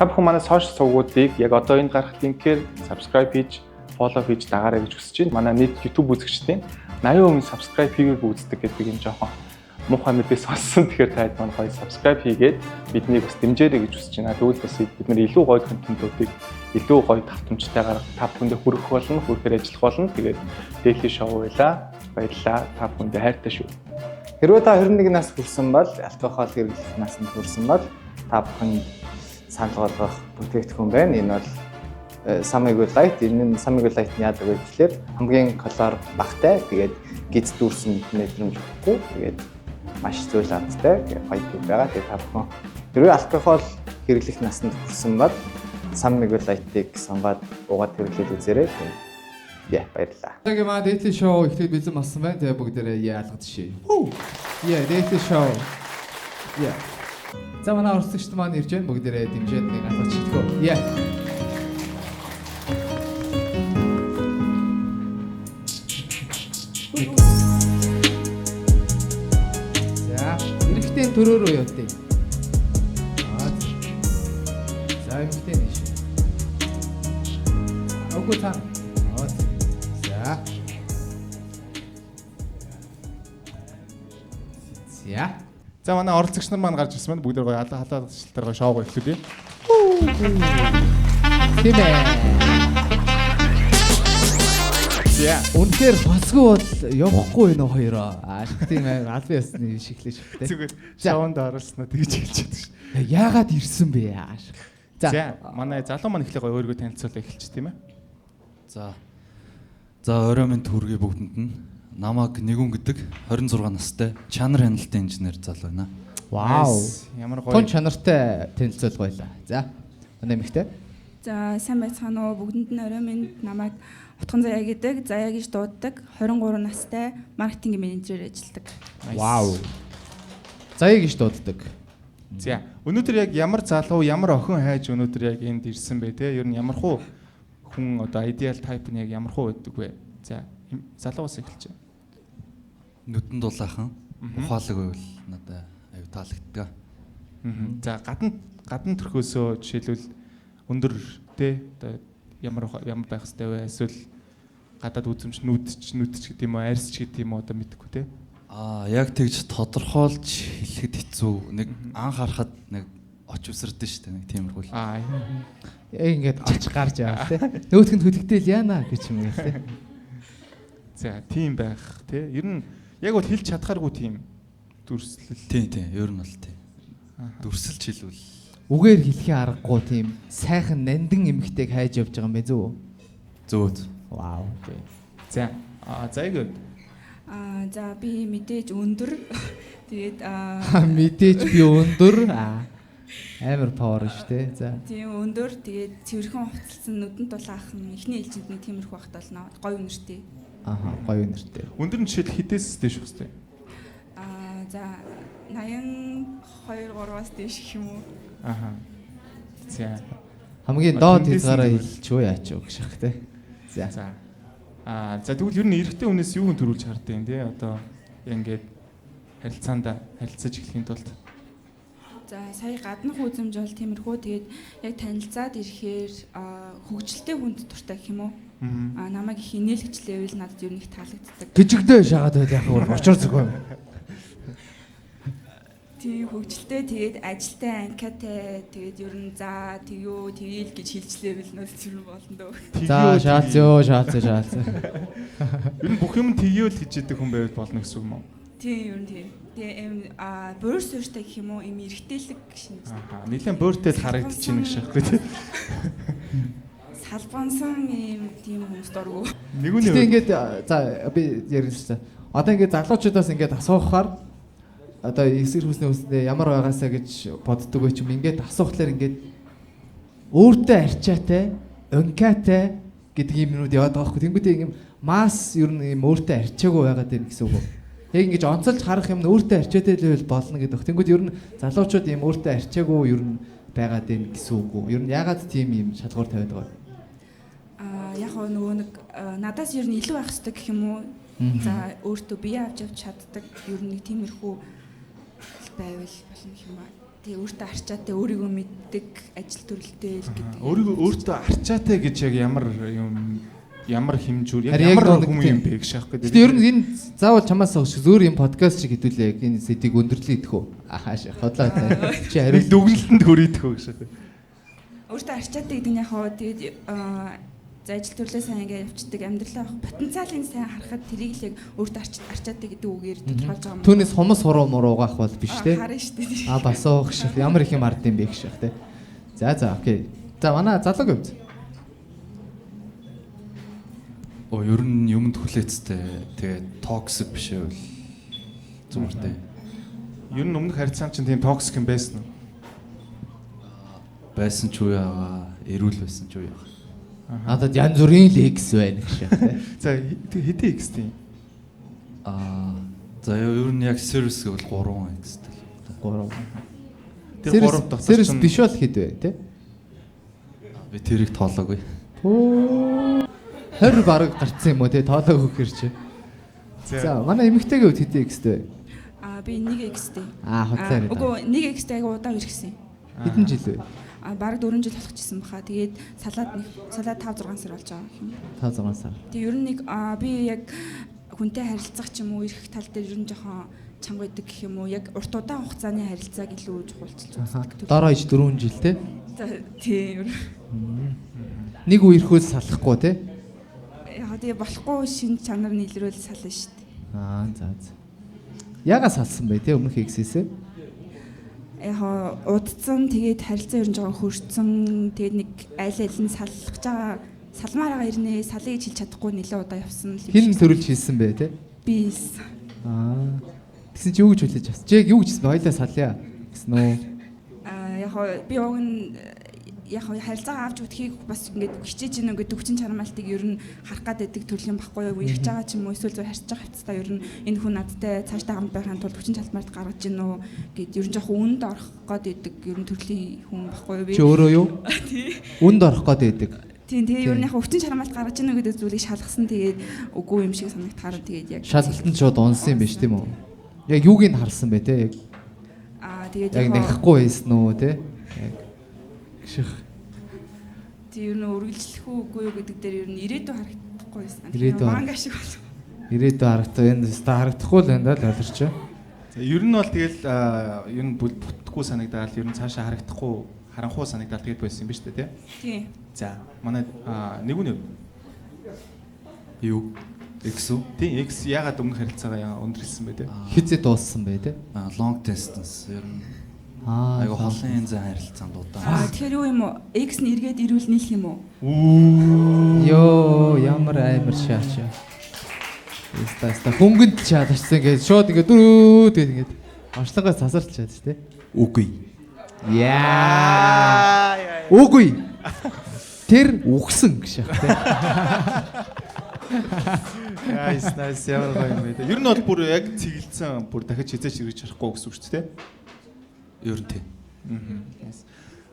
Та бүхэн манай сошиал сувгуудыг яг одоо энэ гарах линкээр subscribe хийж, follow хийж дагаарай гэж хүсэж байна. Манай нийт YouTube үзэгчдийн 80% subscribe хийгээгүй үздэг гэдэг юм жоохон муухай мэдээ сонссон. Тэгэхээр та хэд маань гоё subscribe хийгээд биднийг бас дэмжээрэй гэж хүсэж байна. Тэгвэл бас бид нэр илүү гоё контентуудыг илүү гоё давтамжтайгаар та бүхэндээ хүргэх болно, хүрхээр ажиллах болно. Тэгээд Daily Show байла. Баярлалаа. Та бүхэндээ хайртай шүү. Хэрвээ та 21 нас хүрсэн бол алкогол хэрэглэх наснд хүрсэн бол та бүхэн санал болгох бүтээгдэхүүн байна. Энэ бол Sammy Light. Энэ Sammy Light нь яадаг вэ гэхээр хамгийн колор багтай. Тэгээд гиз дүүрсэн мэдрэмж өгөхгүй. Тэгээд маш зүйл азтай гоё юм байгаа. Тэгээд та бүхэн хэрвээ алкогол хэрэглэх наснд хүрсэн бол Sammy Light-ыг сонгоод уугаад хэрэглээд үзээрэй. Баярлалаа. Тэгээ маа Daily Show ихтэй бэлэн болсон байна. Тэгээ бүгдээрээ яалгад шээ. Daily Show. За манай орцогчд маань ирж байна. Бүгдээрээ дэмжиж нэг алгад шийтгэв. За, эрэгтэй төрөө рүү явтыг. За, эрэгтэй нэш. Окей та. За манай оролцогч нар маань гарч ирсэн байна. Бүгд гоё халаалчлалтаар гоё шоуг эхлүүлье. Тийм ээ. Үнэхээр босгүй бол явахгүй нөө хоёроо. Тийм ээ. Албан ёсны шиглэж өгтэй. Зүгээр шоунд оролцсноо тэгж хэлж байдаг ш. Яагаад ирсэн бэ? За манай залуу маань эхлэх гоё өөрийгөө танилцуулаа эхэлчих тийм ээ. За орой минь төргий бүгдэнд нь намайг Нэгүн гэдэг 26 настай чанар хяналтын инженер залуу байна. Вау. Ямар гоё. Тун чанартай танилцуулга байлаа. За. Манай эмэгтэй. За сайн байцгаана уу. Бүгдэнд нь орой минь намайг Утган Заяа гэдэг. Заяа гэж дууддаг. 23 настай маркетинг менежерээр ажилладаг. Вау. Заяа гэж дууддаг. За өнөөдөр яг ямар залуу, ямар охин хайж өнөөдөр яг энд ирсэн бэ те? Ер нь ямар хуу хүн одоо ideal type нь яг ямар хуу байдаг вэ? За залуугаас эхэлж байна. Нүдэн дулаахан ухаалаг байвал надад аюу таалагддаг. За гадна төрхөөсөө жишээлбэл өндөр те одоо ямар байх хэвтэй вэ? Эсвэл гадаад үзэмж нүдч гэдэг юм уу, арьсч гэдэг юм уу одоо мэдэхгүй те. Яг тэгж тодорхойлж хэлэхэд хэцүү. Нэг анх харахад нэг оч үсэрдэн шүү дээ. Нэг тиймэрхүү. Яг ингээд оч гарч яваа те. Нөөтгөнд хөдөгдөөл яана гэж юм уу те. За тийм байх те. Ер нь яг бол хэлж чадхааргүй тийм дүрслэл. Тийм. Ер нь бол тийм. Дүрсэлж хэлвэл үгээр хэлхийн аргагүй тийм сайхан нандин эмэгтэйг хайж явж байгаа юм бэ зү? зөөд. Вау. За зайг. За би мэдээж өндөр. Тэгээд мэдээж би өндөр. Амар павер шүү дээ. За. Тийм өндөр. Тэгээд цэвэрхэн хувцалсан нүдэн дулаахан эхний ээлжинд нэг тиймэрхүү багт болно. Гоё өнөртэй. Гоё өнөртэй. Өндөр нь жишээл хитээс дэш хөстэй. За 82-3-аас дээш гэх юм уу? За. Хамгийн доод хязгаараа хэлж юу яач вэ гэх шиг те. За. За тэгвэл ер нь эрэгтэй хүнээс юу төрүүлж харддаг юм те? Одоо ингээд харилцаж эхлэхийн тулд. За сая гаднах үзэмж бол тиймэрхүү. Тэгээд яг танилцаад ирэхээр хөгжилтэй хүнд дуртай гэх юм уу? Намайг их инээлгчлээвэл надад ер нь их таалагддаг. Гжигдээ шагаад байд яг өөр очор зөгөө. Тийм хөгжилтэй тэгээд ажилтай анкатай тэгээд ер нь за тэгээл гэж хэлжлээвэл нөөц зүрх болно дөө. За шаалцөө. Ер нь бүх юм тэгээл гэж яддаг хүн байвал болно гэсэн юм уу? Тийм ер нь тийм. Тэгээ бөөр суурьтай гэх юм уу? Им эргэтэлэг шинж. Нилээн бөөртэй л харагдчихээн гэж шахахгүй тийм. Салбансан юм тийм хүмүүс дургу. Нэгүний ингээд за би ярьсан. Одоо ингээд залуучуудаас ингээд асуухаар одоо эсрэг хүснээ үснээ ямар байгаасаа гэж боддог вэ ч юм ингээд асуухлаар ингээд өөртөө арчаатай, өнкатай гэдэг юмнууд яваад байгаа хгүй. Тэнгүүтээ юм масс ер нь юм өөртөө арчаагүй байгаад байна гэсэн үг. Яг ингэж онцолж харах юм нь өөртөө арчаатай л байл болно гэдэг. Тэнгүүт ер нь залуучууд юм өөртөө арчаагүй ер нь байгаад байна гэсэн үг. Ер нь ягаад тийм юм шалгуур тавиад байгаа вэ? Яг нөгөө нэг надаас ер нь илүү байх хэрэгтэй гэх юм уу? За өөртөө бие авч чаддаг ер нь нэг тиймэрхүү байвал болно гэх юм байна. Тэгээ өөртөө арчаатай өөрийгөө мэддэг ажил төрөлтэй л гэдэг. Өөрийгөө өөртөө арчаатай гэж яг ямар хэмжүүр яг Харин яг ямар нэг хүмүүс тийм. юм бэ гэж шахах гэдэг. Гэтэ ер нь энэ заавал чамаас өсөх зөөр юм подкаст шиг хэдүүлээ яг энэ сэдийг өндөрлөө идэх үү? Ахааш хотлоо таа. Чи нэг хариу дүгнэлтэнд хүрээдэх үү гэж. Өөртөө арчаатай гэдэг нь яг хоо тэгээд за ажил төрлөө сайн ингээд явцдаг амьдралаа авах потенциалын сайн харахад тэрийг л яг өөртөө арчаатай гэдэг үгээр тодорхойлж байгаа юм. түүнээс хомос хуруу муруугаах бол биш те. Харин шүү дээ. Бас уух шиг ямар их юм ард юм бэ гэх шиг те. За окей. За манай залууг явц. Ер нь юмд хүлээцтэй. Тэгээ токсик биш ээ бол зүгээртэй. Ер нь өмнөх харьцаан чинь тийм токсик юм байсан уу? Байсан ч уу яага, эрүүл байсан ч уу яага. Надад янз бүрийн лекс байна гэх шиг те. За хэдий X тийм. За ер нь яг сервис гэвэл 3 X-тэй. 3. Тэр 3 дотор Сервис биш бол хэд вэ те? Би тэрийг тоолоогүй. 20 бараг гарцсан юм уу те тоолоог өгөхөр чи. За манай эмэгтэйгээ үт хэдий X-тэй. Би 1X-тэй. Хотлоо. Үгүй 1X-тэй айгу удаан ирсэн. Хэдэн жил вэ? Бараг 4 жил болгочихсон баха. Тэгээд салаад 5 6 сар болж байгаа юм. 5 6 сар. Тэгээ ер нь нэг би яг хүнтэй харилцах ч юм уу ирэх тал дээр ер нь жоохон чанга байдаг гэх юм уу. Яг урт удаан хугацааны харилцааг илүү чухалчилж үздэг. Дараа иж 4 жил те. Тийм. Нэг үерхүүл салахгүй те. Яг тэгээ болохгүй шин чанар нь илрүүл сална шүү дээ. За. Яагаас салсан бэ те өмнөх X-ээс? Яг удцсан тэгээд харилцаа ер нь жоохон хөрцсөн. Тэгээд нэг айл нь салах гэж байгаа салмаар байгаа ирнэ салыг хийж чадахгүй нэлээд удаа явсан л юм. Хин төрүүлж хийсэн бэ те? Би. Тэгсэн чи юу гэж хүлээж авсан? Чи яг юу гэжсэн бэ? Хоёлаа салъя гэсэн үү? Яг би уг нь яг харилцаа авч үтхийг бас ингээд хичээж гинэ гэдэг хүчин чармаалтыг ер нь харах гад байдаг төрлийн байхгүй юу? Ирж байгаа ч юм уу эсвэл зөв харьцаж байгаа хэвцээ ер нь энэ хүн надтай цаашдаа хамт байхын тулд хүчин чармаалт гаргаж гинэ үү гэд ер нь жоохон үнд орох гад байдаг ер нь төрлийн хүн байхгүй юу? Чи өөрөө юу? Үнд орох гад байдаг. Тийм тэгээ ер нь яг хүчин чармаалт гаргаж гинэ гэдэг зүйлийг шалгасан тэгээд үгүй юм шиг санагдахаар тэгээд яг шалгалтанд шууд унсан юм биш тийм үү? Яг юуг нь харсан бэ те? Яг тэгээд яг нэхэхгүй байсан уу те? Яг гişх. Тэр нь үргэлжлэх үгүй юу гэдэг дээр ер нь ирээдүй харагдахгүй байсан. Ирээдүй манга шиг бол. Ирээдүй харагдах энэ харагдахгүй л энэ л ойлгорч. За ер нь бол тэгэл ер нь бүтггүй санагдаад ер нь цаашаа харагдахгүй харанхуй санагдаад тэгээд байсан юм ба шүү дээ тий. За манай нэг үнэ Юу? X үү? тий X ягаад өмнөх харилцаагаа өндөрлсөн бэ тий? Хизээ дууссан бэ те? Long distance ер нь айгу холын зэн харилцаанд удаан. Тэгэхээр юу юм уу? X нь эргээд ирүүл нийлэх юм уу? Йоо ямар амар шаач. Яста хөнгөнд чадчихсан гэж шууд ингээд дөрөө тэгээд ингээд орчлогоос тасарч чадчих те. Үгүй. Яа. Үгүй. Тэр үгсэн гэж те. Nice ямар гоё юм бэ те. Ер нь бол бүр яг цэглэлсэн бүр дахиж хизээч ирж харахгүй гэсэн үг шүү дээ тий. Ер нь тий.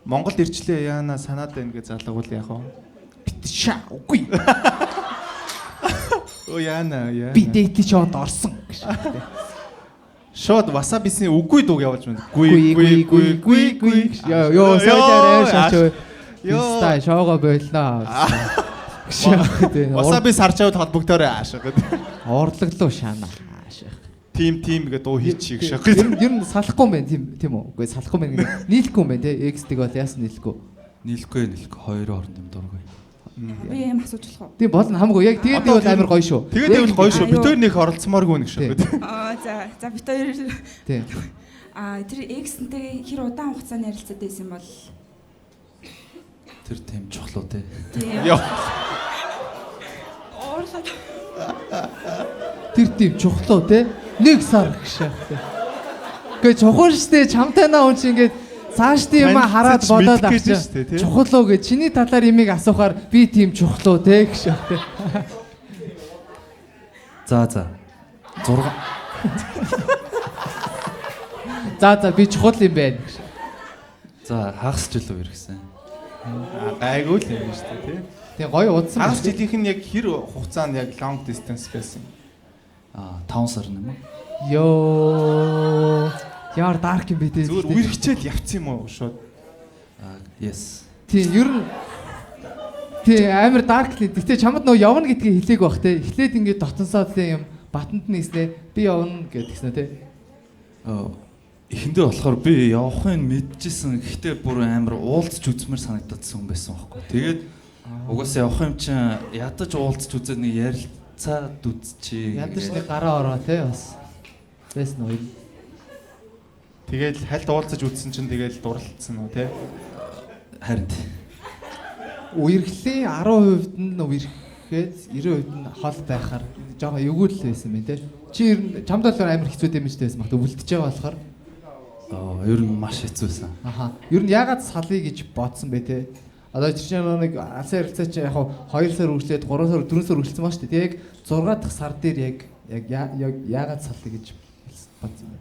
Монголд ирчлээ яана санаад байна гэж залгуул яах вэ? Битша үгүй. Оо яана. Би дэйт шууд орсон гэж те. Шууд васабисийн үгүй дууг явуулж байна. Гүй. Йоо сайдаар шаач. Инста шоого болноо. Васаби сарчаад холбогдоорой аашаа гэдэг. Орлоглоо шаана. Тим гэдэг дуу хийчих шах. Ер нь салахгүй юм байна тийм үү? Үгүй салахгүй юм байна. Нийлэхгүй юм байна те. X-дэг бол яасан нийлэхгүй. Нийлэхгүй хоёрын хооронд юм дургүй. Би юм асууж болох уу? Тийм болно хамаагүй. Яг тэгээд би бол амар гоё шүү. Тэгээд би бол гоё шүү. Бид хоёр нэг оролцмооргүй нэг шах. За бид хоёр Тийм. Тэр X-нтэй хэр удаан хугацааны харилцаатай байсан юм бол Тэр тийм чухал уу те. Тийм. Тэр тийм чухлоо те. 1 сар гişээ те. Гэхдээ чухал штэ чамтай наа хүн чи ингээд цаашдын юм хараад бодоод авчих. Чухлоо гэж чиний талаар имийг асуухаар би тийм чухлоо те гişээ те. За 6. За би чухал юм байна гэж. За хагас жил үү ирсэн. Гайгүй л юм шүү дээ тий. Тэгээ гоё удсан. Хагас жилийнх нь яг хэр хугацаанд яг long distance байсан? 5 сар юм уу? Йоо. Яар dark юм бэ те. Зүгээр үерхчээл явцсан юм уу шууд? Yes. Тийм ер нь амар dark л. Гэтэ чамд нөө явна гэдгийг хэлээг бах те. Эхлээд ингээд дотонсоод те юм батанд нийснэ. Би явна гэдгийгснэ те. Эхэндээ болохоор би явахын мэдчихсэн. Гэхдээ бүр амар уулзч үзмэр санагдадсан хүн байсан байхгүй. Тэгээд угаасаа явах юм чинь ядаж уулзч үзээд нэг ярилцаад үзчихээ. Ядаж нэг гараа ороо те бас. Бэс нөө. Тэгэл хальт уулзаж үзсэн чинь тэгэл дурлалцсан уу те? Харин Үерхлийн 10% нь үерхэд 90% нь хол байхаар жоохон эвгүүл байсан юм те. Чи ер нь чамд болохоор амар хэцүү дэмжтэй байсан баг. Өвлдөж байгаа болохоор. Ер нь маш хэцүүсэн. Аха. Ер нь яагаад салъя гэж бодсон бэ те? Одоо чинь нэг алсын харилцаа чи яг 2 сар үргэлжлээд 3 сар 4 сар үргэлжлсэн ба шүү дээ. Яг 6 дахь сар дээр яг яагаад салъя гэж бодсон бэ?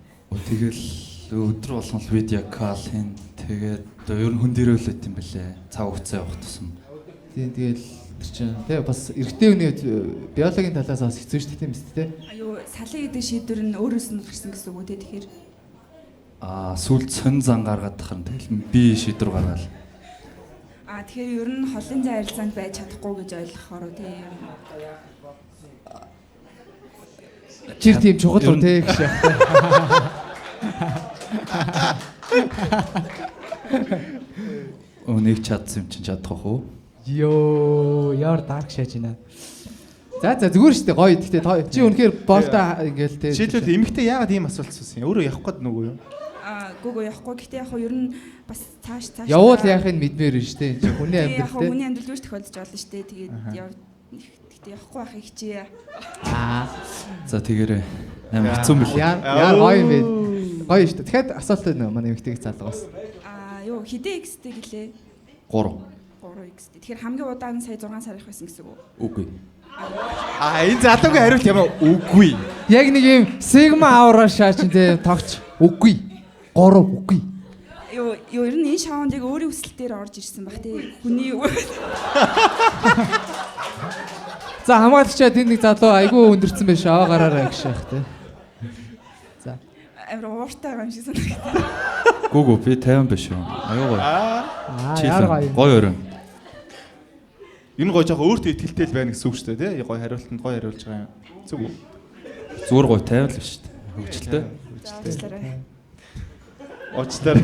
Тэгэл өдөр болгон л видео кол хийн. Тэгээд ер нь хүн дээрүүлээд юм бэлээ. Цаг хугацаа явах тусам. Тийм тэгэл тэр чинь тий бас эрэгтэй хүний биологийн талаас бас хэцүү шүү дээ тийм биз дээ. Аюу салъя гэдэг шийдвэр нь өөрөөс нь гарсан гэсэн үг үү те тэгэхээр. Сүүлд сонь зан гаргаад тахын тэгэл би шийдвэр гаргаал. Тэгэхээр ер нь холын зай харилцаанд байж чадахгүй гэж ойлгохоор тий ер нь. Чир тийм чухал уу те гэж яг. Нэг чадсан юм чинь чадах уу? Йоо, яар dark шааж байна. За зүгээр шүү дээ гоё. Гэхдээ чи үнэхээр болтой ингээл те. Жишээлбэл эмэгтэй яагаад ийм асуулт асуусан юм? Өөрөө явах гээд нүгөө юу? Гүгөө явахгүй. Гэхдээ яг ер нь бас цааш. Явуул яахыг мэдмээр нь шүү дээ. Чи хүний амьдрал те. Яг хүний амьдрал биш тохиолдож болно шүү дээ. Тэгээд гэхдээ явахгүй байхыг хичээе. За тэгээрээ амар хэцүү юм бэл. Яар гоё юм бэ. Гоё шүү дээ. Тэгэхэд асуулт байна манай эмэгтэйг залгаас. Юу хідээ X-тэй гэлээ? 3 X-тэй. Тэгэхээр хамгийн удаан сая 6 сар их байсан гэсэн үг үү? Үгүй. Энэ залуугийн хариулт юм уу? Үгүй. Яг нэг юм Sigma Aura шаач те тогч. Үгүй. 3 үгүй. Юу ер нь энэ шоунд яг өөрийн хүсэлтээр орж ирсэн баг тий. Хүний За хамгаалагчаа тэнд нэг залуу айгүй өндөрцөн байж аваа гараарай гэж яах те. За. Амар ууртай байгаа юм шиг санагдав. Гүгүү би 50 биш үү? Аюу гоё. Яар гоё. Гоё өрөө. Энэ гоё жоохон өөртөө ихтэй л байна гэсэн үг шүү дээ тий. Гоё хариултанд гоё хариулж байгаа юм. Зүг үү? Зүгээр гоё 50 л биш шүү дээ. Хөвгчлээ. Очлаа.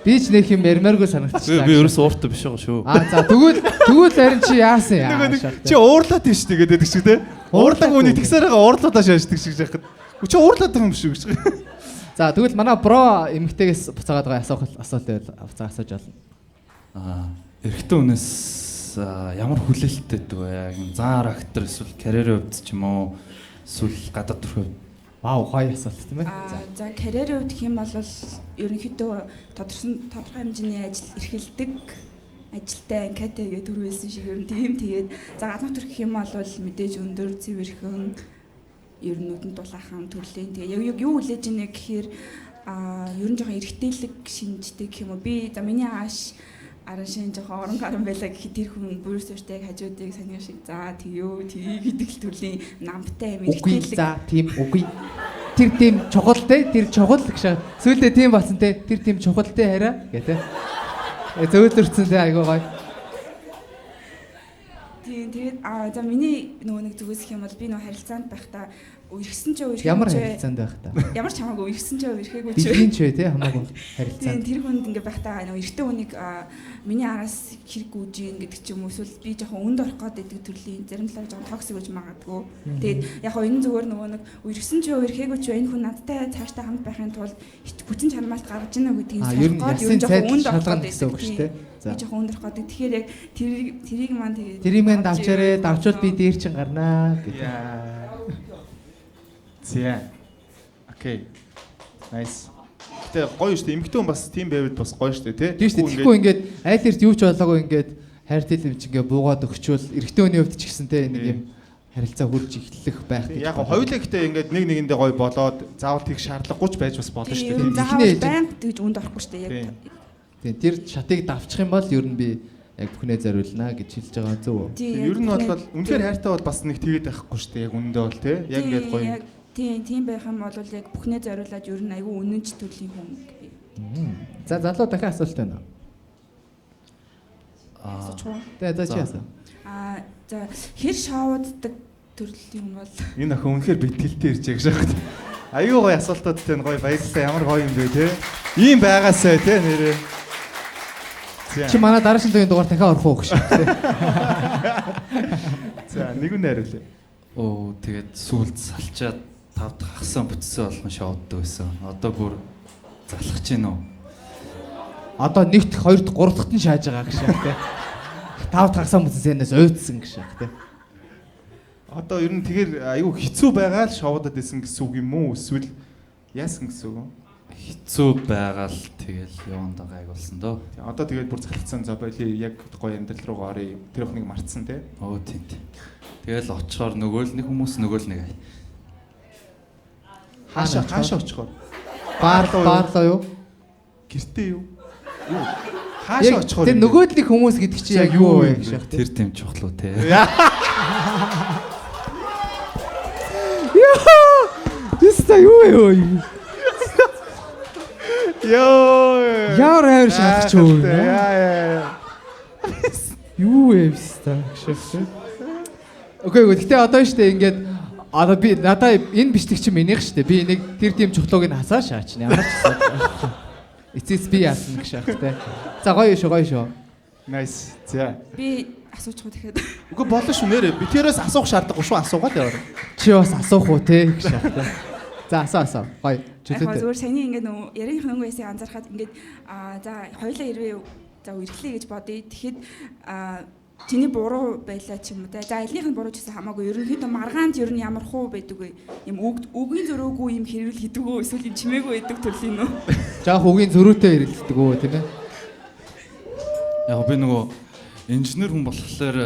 Би ч нэг юм ярмааргүй санагдчихлаа. Би ерөөс ууртай биш байгаа шүү. За тэгвэл харин чи яасан яа? Чи уурлаад тийш тэгээд байдаг шиг те. Уурлаг үний тэгсээр байгаа уурлуудаа шааждаг шиг яхад. Чи уурлаад байгаа юм шүү гэж. За тэгвэл манай бро эмэгтэйгээс буцаагаад байгаа асуулт байвал буцаа асууж олно. Эрэгтэй хүнээс ямар хүлээлттэй вэ? Зан актер эсвэл карьерийн хувьд ч юм уу эсвэл гадаад төрх хувьд? Вау, гоё асуулт тийм ээ. За карьерийн хувьд гэх юм бол ерөнхийдөө тодорхой хэмжээний ажил эрхэлдэг ажилтай анкета гэдэг төр байсан шиг ер нь тийм тэгээд за гаднах төр гэх юм бол мэдээж өндөр цэвэрхэн ер нь нүдэнд дулаахан төрлийн тэгээд юу хүлээж ийнэ гэхээр ер нь жоохон эргэтэлэг шинжтэй гэх юм уу би за миний ааш аран шин жоохон орон гарan байлаа гэхэд тэр хүн бүрсэртэй хажуудыг саний шиг за тийё гэдэг л төрлийн намтай юм эргэтэлэг. За тийм үгүй. Тэр тийм чухал те тэр чухал гэж сүүлдээ тийм болсон те тэр тийм чухал те хараа гэ те. Зөөдөрцөн те айгуу гоё. Тэгээд за миний нөгөө нэг зүгээс юм бол би нөгөө харилцаанд байхдаа үерхсэн ч үерхээ ямар харилцаанд байх та. Ямар ч хамаагүй үерхсэн ч үерхээгүй ч. Бигийн ч вэ те хамаагүй харилцаанд. Тэр хүнд ингээ байхдаа нөгөө эрэгтэй хүнийг миний араас хэрэг гүйж ийн гэдэг ч юм уу эсвэл би жоохон өнд орох гэдэг төрлийн зарим талаар жоохон токсик гэж магадгүй. Тэгээд яг хоо энэ зүгээр нөгөө нэг үерхсэн ч үерхээгүй ч энэ хүн надтай цаашдаа хамт байхын тулд хүчин чармаалт гаргаж ийнэ гэдгийг сонсоход ер нь жоохон өнд орох гэдэг үг шүү дээ. Би жоохон өнд орох гэдэг. Тэгэхээр яг тэрийг маань тэгээд тэрийг маань давчаарэ давчвал би дээр чин гарнаа гэдэг. Зя. Окей. Nice. Гэтэ гоё шүү дээ. Эмэгтэй хүн бас тийм байвал бас гоё шүү дээ, тий? Тийм шүү дээ. Тэгэхгүй ингээд айл эрт юу ч болоогүй ингээд хайр тэлэмж ингээ буугаад өгчвөл эрэгтэй хүний хувьд ч гэсэн те нэг юм харилцаа хүрж эхлэх байх гэж. Яг хоёулаа гэтээ ингээд нэг нэгэндээ гоё болоод заавал тийх шаардлагагүй ч байж бас болно шүү дээ. Заавал банк тэгж үнд орохгүй шүү дээ. Яг тийм тэр шатыг давчих юм бол ер нь би яг бүхнээ зориулнаа гэж хэлж байгаа зөв үү? Ер нь бол үнэхээр хайртай бол бас нэг тэгээд байхгүй шүү дээ. Яг үнэндээ бол тий. Яг ингээд гоё. Тийм байх юм бол яг бүхнээ зориулаад ер нь айгүй үнэнч төрлийн хүн гэх. За залуу дахиад асуулт байна. Асууч уу? Тэгээ за чи асуу. За хэр шоуддаг төрлийн хүн бол Энэ охин үнэхээр бэлтгэлтэй ирж байгаа шахах. Аюу гоё асуултуудтай нь гоё баярлалаа. Ямар гоё юм бэ те. Ийм байгаасаа те нэрээ. Чи манай дараагийн дугаар дахиад орох уу гэж. За нэг нь хариулъя. Оо тэгээд сүлд салчаад 5 дахь хагсан бүтсэн болгон шоуддаг байсан. Одоо бүр залхаж гин үү? Одоо нэгт 2-т 3-т нь шааж байгаа гэж те. 5 тагсаа бүтсэнээс уйдсан гэж те. Одоо ер нь тэгэхээр аюу хэцүү байгаа л шоудад исэн гэсэн үг юм уу? Эсвэл яасан гэсэн үг? Хэцүү байгаа л тэгэл явандаа гайгуулсан дөө. Одоо тэгээд бүр залхацсан за боли яг гоё амьдрал руугаа орё. Тэр охиныг мартсан те. Оо тийм. Тэгэл очихоор нөгөө л нэг хүмүүс нөгөө л нэг. Хаашаа очихоор. Баарлаа юу? Гэртээ юу? Юу? Хаашаа очихоор. Тэр нөгөөдлийн хүмүүс гэдэг чи яг юу вэ гэж яах те. Тэр тийм чухал уу те. Тэста юу вэ? Йоо. Яар хайр шахах ч үү. Яа. Юу вэ биста гэж. Окей, гэхдээ одоо штэ ингээд одоо би надаа энэ бичлэг чи минийх штэ. Би нэг тэр тийм чухлууг нь хасаа шаач. Ямар ч гэсэн. Эцэс би яасан гэж яах те. За гоё шүү. Nice. За. би асуучих уу дахиад. Үгүй болно шүү нэрээ. Би тэрээс асуух шаардлагагүй шүү. Асуугаад яваа. Чи бас асуух уу те гэж яах те. За асуу. Гоё. Яг зүгээр саяны ингээд ярианых нөгөөсөө анзаархад ингээд за хоёулаа ирвээ за ирэхлээ гэж бодъё. Тэгэхэд чиний буруу байлаа ч юм уу те. За алийнх нь буруу ч гэсэн хамаагүй. Ерөнхийдөө маргаанд ер нь ямар хуу байдаг вэ? Им үгийн зөрөөгүй юм хэрүүл хийдэг үү? Эсвэл юм чимээгүй байдаг төрлийн үү? Жаах үгийн зөрүүтэй хэрэглэдэг үү тийм ээ? Яг би нөгөө инженер хүн болохоор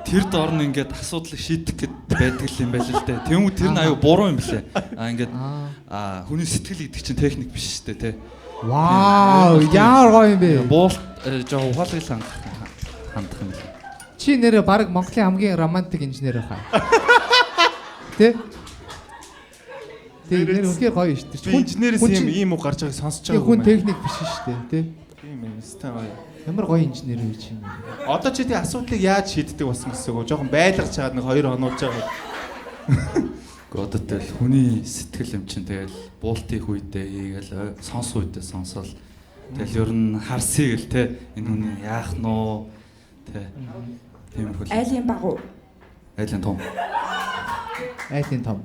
тэр дор нь ингээд асуудлыг шийдэх гэд байдаг юм байл л дээ. Тэгмүү тэр нь аюу буруу юм блэ. Ингээд хүний сэтгэл гэдэг чинь техник биш шүү дээ те. Вау, яар гоё юм бэ. Буулт жоо ухаалгыг хандах юм. Чи нэрээ баг Монголын хамгийн романтик инженер байхаа. Тэ? Тэр нэр үнхээр гоё шүү дээ. Инженерээс ийм үг гарч байгааг сонсож байгаа хүн техник биш шүү дээ, тэ? Тийм ээ, стаа гоё. Ямар гоё инженер вэ чи юм. Одоо чи тий асуудлыг яаж шийддэг болсон гэсэн үг. Жохон байлгаж чаад нэг 2 хонооч байгаа. Одоо тэгэл хүний сэтгэл юм чинь тэгэл буултын үедээ хийгээл сонс үедээ сонсоол. Тэгэл ер нь харсыг л те энэ хүний яах нөө те. Тиймэрхүү. Айлын баг уу? Айлын том. Айлын том.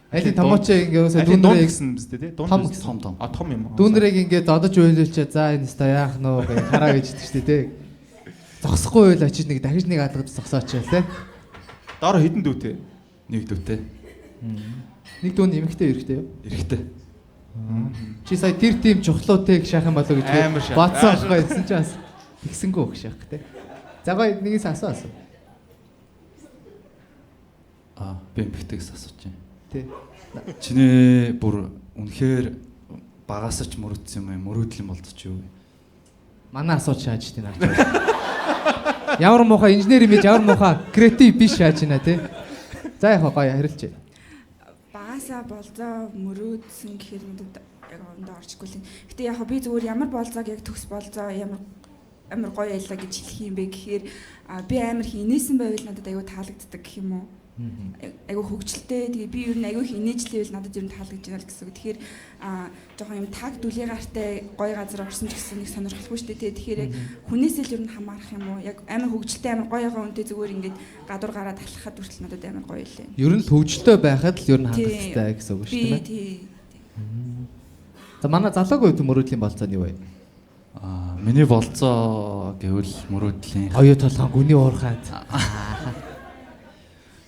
Айлын томооч ингэээсээ дунд гэсэн биз дээ тий. Том. А том юм. Дүүнрийг ингээд одож ойлуулчаа за энэ ста яах нөө гэж хараа гэж дээ шүү дээ. Зогсохгүй байл очиж нэг дахиж нэг алгаж зогсооч те. Доор хідэн дүүтэй. Нэг дүүтэй. Нэг дүүн эмэгтэй эрэгтэй юу? Эрэхтэй. Чи сая тэр тийм чухлуутэй гэж шахах юм болоо гэж бодсон байхгүй гэсэн чи бас тэгсэнгөө гэж шахах те. За гоё нэгээс асуу. Би эмэгтэйгээс асууж байна. Тэ. Чиний бүр үнэхээр багасаач мөрөдсөн юм уу? Мөрөөдөл юм болдог ч юу? Манай асууж шааж тийм харж байна. Ямар муухай инженер юм яаж ямар муухай креатив биш шааж байна те. За яг гоё харилч. Багасаа болзоо мөрөөдсөн гэхээр мэдээд яг ондоо орчихгүй л. Гэтэ яг би зүгээр ямар болзоог яг төгс болзоо амар гоё ялла гэж хэлэх юм бэ гэхээр би амар хийнээсэн байвал надад аягүй таалагддаг гэх юм уу? Айгүй хөвгчлээ. Тэгээ би ер нь айгүй хийнээжлээвэл надад ер нь таалагдж байна л гэсэн үг. Тэгэхээр жоохон юм таг дүлийгаартай гоё газар орсон ч гэсэн нэг сонирхолтой шүү дээ. Тэгэхээр яг хүнээсээ л ер нь хамаарах юм уу? Яг амар хөвгчлээ амар гоё байгаа үнтэй зүгээр ингээд гадуур гараад талхахад хүртэл надад амар гоё лээ. Ер нь төвжөлтэй байхад л ер нь хандах хэрэгтэй гэсэн үг шүү дээ. Тий. За манай залуугийн үед мөрөөдлийн болцоо нь юу вэ? Миний болцоо гэвэл мөрөөдлийн Оюу толгойн гүний уурхаад.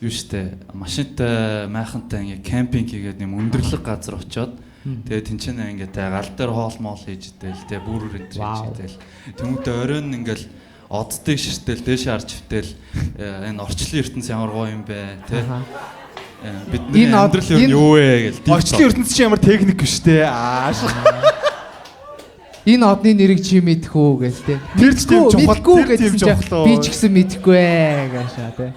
Юу штэ машинтай майхантай ингээ кемпинг хийгээд юм өндөрлөг газар очиод тэгээ тэнцэнэ ингээ тэ гал дээр хоол моол хийж идэл тэ бүрэр идэж идэл тэмүүтэ оройн ингээл оддыг ширтэл дээшээ харж хвтэл энэ орчлын ертөнц ямар гоё юм бэ тэ бидний амьдрал юу вэ гэл орчлын ертөнц чи ямар техник биш те Энэ одны нэрийг чи мэдэх үү гээл тэ. Тэр ч тийм чухал гэдсэн чинь би ч гэсэн мэдэхгүй ээ гаашаа тэ.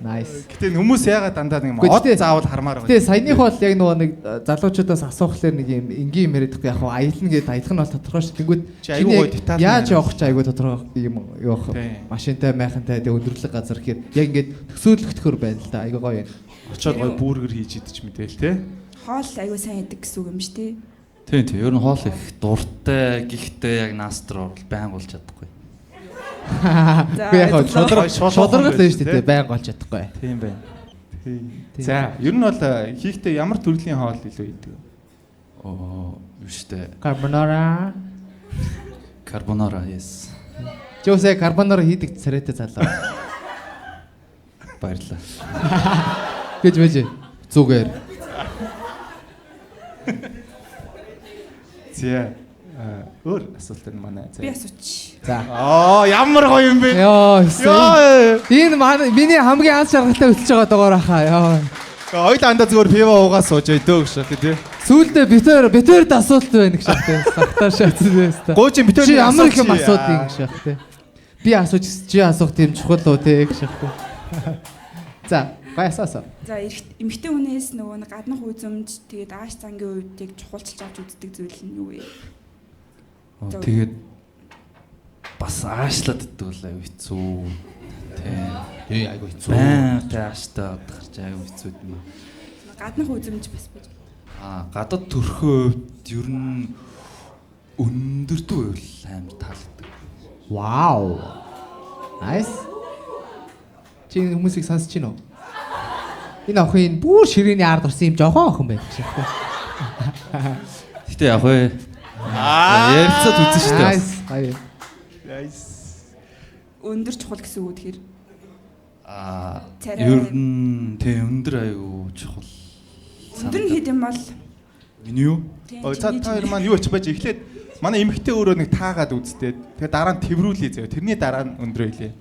Nice. Гэтэ хүмүүс яагаад дандаа нэг Гэхдээ од тэ- заавал хармаар Гэтэ саяных бол яг нөгөө нэг залуучуудаас асуухлаар нэг юм энгийн юм яриадаггүй яг хаа аялна гэдэг аялах нь бол тодорхой ш. Тэнгүүд Чи аюу гой деталь яаж яриад. явах ч аюу тодорхой юм явах. Тийм. Машинтай, майхантай тэгээ өндөрлөг газар гэхээр яг ингээд төсөөлөгдөхөр байна л да. Аюу гоё юм. очоод гой бүүргэр хийж идэж мэдээл те. Хоол аягүй сайн ядаг гэсэн үг юм шүү дээ. Тийм тийм. Ер нь хоол их дуртай гэхдээ яг наастар бол байн болж чадахгүй. Гэхдээ яг хаа шударгал байж тээ байн голж чадахгүй. Тийм байна. За, ер нь бол хийхдээ ямар төрлийн хоол илүү идэг? Оо, юуштэй. Carbonara. Carbonara yes. Жөөсөө carbonara хийдэг царайтай залуу. Баярлалаа. Гэж байж зүгээр. За. Өөр асуулт нь манай. Би асууч. За. Ямар гоё юм бэ? Йоо. Энэ миний хамгийн анх шаргалтай өсөж байгаа дугаар ахаа. Йоо. Ойл анда зүгээр пива уугаа сууж өдөө гэж шахах тий. Сүүлдээ битээр асуулт байна гэж шахах. Сахтаа шатсан. Гооч битээр Чи ямар их юм асуудгийг гэж шахах тий. Би асууж чи асуух тийм чухал уу тий гэж шахах. За, гайсаасаа. За эмэгтэй хүнээс нөгөө нэг гаднах үзэмж тэгээд ааш цангийн үедийг чухалчилж авч үздэг зүйл нь юу вэ? Тэгээд бас аашлаад иддэг л аюу хэцүү. Тийм. Тий, айгу хэцүү. Байн ааштай удахч аюу хэцүү юм аа. Гаднах үзэмж бас байж. Гадаад төрхөө ер нь өндөрдөг байвал амар таалагддаг. Вау. Nice. Чи хүмүүсийг сонсож байна уу? Энэ охин бүр ширээний ард орсон юм жоохон охин байна гэж байна. Гэтэ яг вэ. Ярилцаад үзэн шүү дээ. Nice. Баяр. Өндөр чухал гэсэн үг тэгэхээр Ер нь тийм өндөр аюу чухал. өндөр нь хэд юм бол Энэ юу? За та хоёр маань юу очих байж эхлээд манай эмэгтэй өөрөө нэг таагаад үзтээ. Тэгээ дараа нь тэрврүүлээ заяа. Тэрний дараа нь өндрөө хэлээ.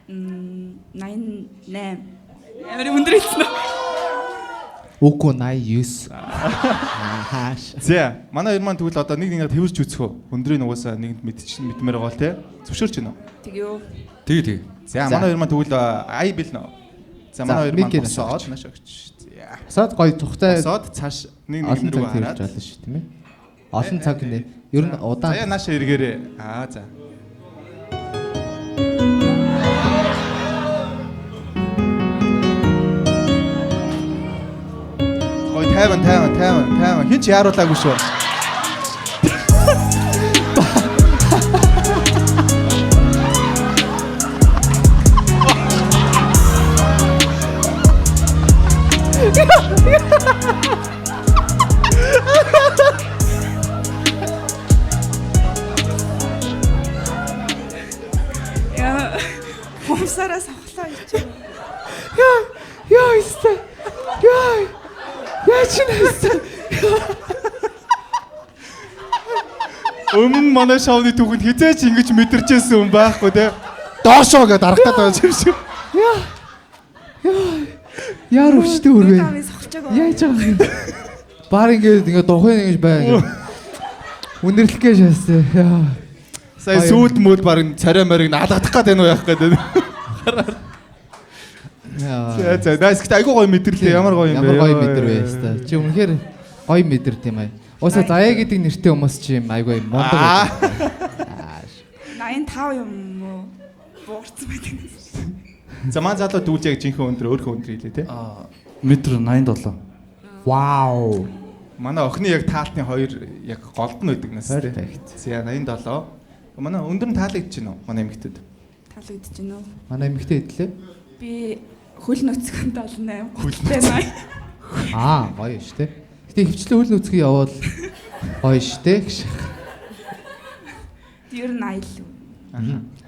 88. Ямар өндөр хэлсэн үү? Үгүй 89. Хааш. За манай хоёр маань тэгвэл одоо нэг тэрвэрч үзэх үү? Өндрийн угаасаа нэг мэдмээр байгаа л те. Зөвшөөрч гинөө. Тэгё. Тэг. За манай хоёр маань тэгвэл ай бил нөө. За манай хоёр маань Микки босоод нааш өгч. За. Саад гоё тухтай Босоод цааш нэг олон рүү цаг хэрэгж хараад. болно шүү тийм ээ. Олон цаг нэ. Ер нь удаан. За нааш эргээрээ. За. Гой 50. Хин ч яаруулаагүй шүү. Яа. Хомсараа сохлоо ич. Яа истэ. Яа чи нэстэ. Өмнө манай шоуны түүхэнд хизээч ингэж мэдэрчээсэн хүн байхгүй те. Доошоо гэдээ дарагтаад байгаа юм шиг. Яар өвчтэй үрвэ. Тамын сохолж байгаа. Яаж байгаа юм? Баар ингээд духын ингэж байна. Үнэрлэх гэж шаасаа. Яа. Сая сүүлд мөл баг царай марыг наалгадах гээд байна уу яах гээд байна. Яа. За найс гэхдээ айгүй гоё мэдэрлээ. Ямар гоё юм бэ? Ямар гоё мэдэр вэ хэвээр. Чи үнэхээр гоё мэдэрт юм аа. Уусаа заяа гэдэг нэртэй хүмүүс чи юм айгүй мундаг. 85 юм уу? Буурсан байдаг. За маань залуу дүүл яг жинхэнэ өндөр өөрөө өндөр хэлээ те. Метр 87. Вау. Манай охины яг таалтны хоёр яг голд нь байдаг нас те. Perfect. За 87. Манай өндөр нь таалагдж байна уу? Манай эмэгтэйд. Таалагдж байна уу? Манай эмэгтэй хэдлээ. Би хөл нөцгөнд 78 гуттай байна. Гоё штэ. Гэтэ хөвчлээ хөл нүцгий явал гоё штэ гэж. Тэр нь аял.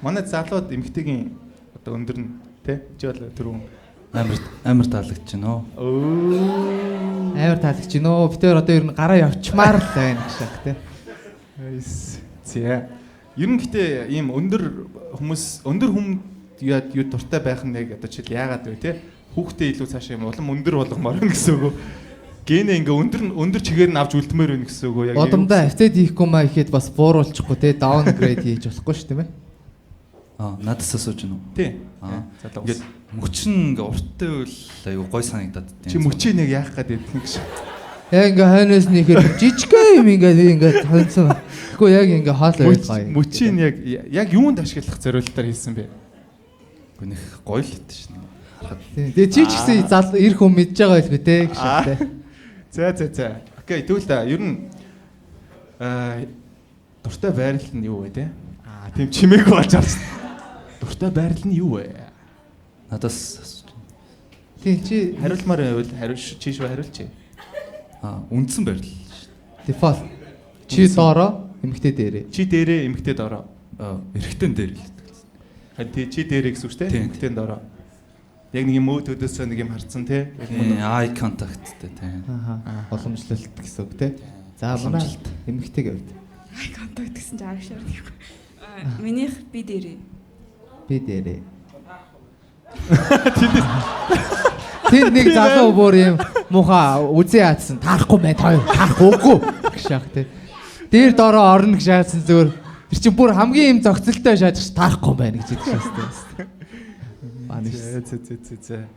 Манай залууд эмэгтэйгийн одоо өндөр нь те. Чи бол түрүүн Амар таалагдж байна. Амар таалагч гинөө. Бид одоо ер нь гараа явчмаар л байна гэж те. За. Ер нь гэтээ ийм өндөр хүмүүс өндөр хүн юу дуртай байх нь яг одоо жишээл яагаад вэ те? Хүүхдээ илүү цаашаа юм улам өндөр болгомоор байна гэсэн үг. Гэнэ ингээ өндөр чигээр нь авч үлдмээр байна гэсэн үг. Яг Удамдаа автед хийхгүй маа ихэд бас бууруулчихгүй те. Даунгрейд хийж болохгүй ш тийм ээ. Надаас асууж байна уу? тий. Аа. Залуу. Ингээд мөчн ингээ урттай үл айгу гой санагдаад тийм. Чи мөчийг нэг яах гээд идэх гэж. Яг ингээ хойноос нь ихээр жижигхэн юм ингээ хонцсон. Тэгэхгүй яг ингээ хаал байж гоё. Мөчийг яг юунд ашиглах зорилтоор хийсэн бэ? Гүнх гоё л хэвчээ шнэ. Тэгээ чи ч гэсэн зал ирэх хүн мэдж байгаа байл бэ те гэж те. За. Окей, тэгвэл ер нь дуртай байрлал нь юу вэ те? Тийм чимээг болж харсан. Дуртай байрлал нь юу вэ? Надаас Тийм чи Хариулмаар байвал чийш хариулч. үндсэн байрлал. дефолт. Чи доороо эмхтэй дээрээ. Чи дээрээ эмгтээ доороо. Эрэгтэн дээр л. Харин чи дээрээ гэсэн үг шүү дээ. Тийм. Эмгтээ доороо. Яг нэг юм өөдөөсөө нэг юм харцсан те. Eye contactтэй тийм. Аха. Уламжлалт гэсэн үг те. За манай эмхтэйг авд. Ай контакт гэсэн чинь агшаар гэхгүй. Минийх би дээрээ. Би дээрээ. Тэнд нэг залуу бүр юм муха үзээ яатсан. Тарахгүй байна тоо. Тарахгүй гэж яах те. Дээр доороо орно гэж яатсан зүгээр. Тэр чинь бүр хамгийн юм зохицолтой шааж тарахгүй байна гэж хэлдэг шээ. За.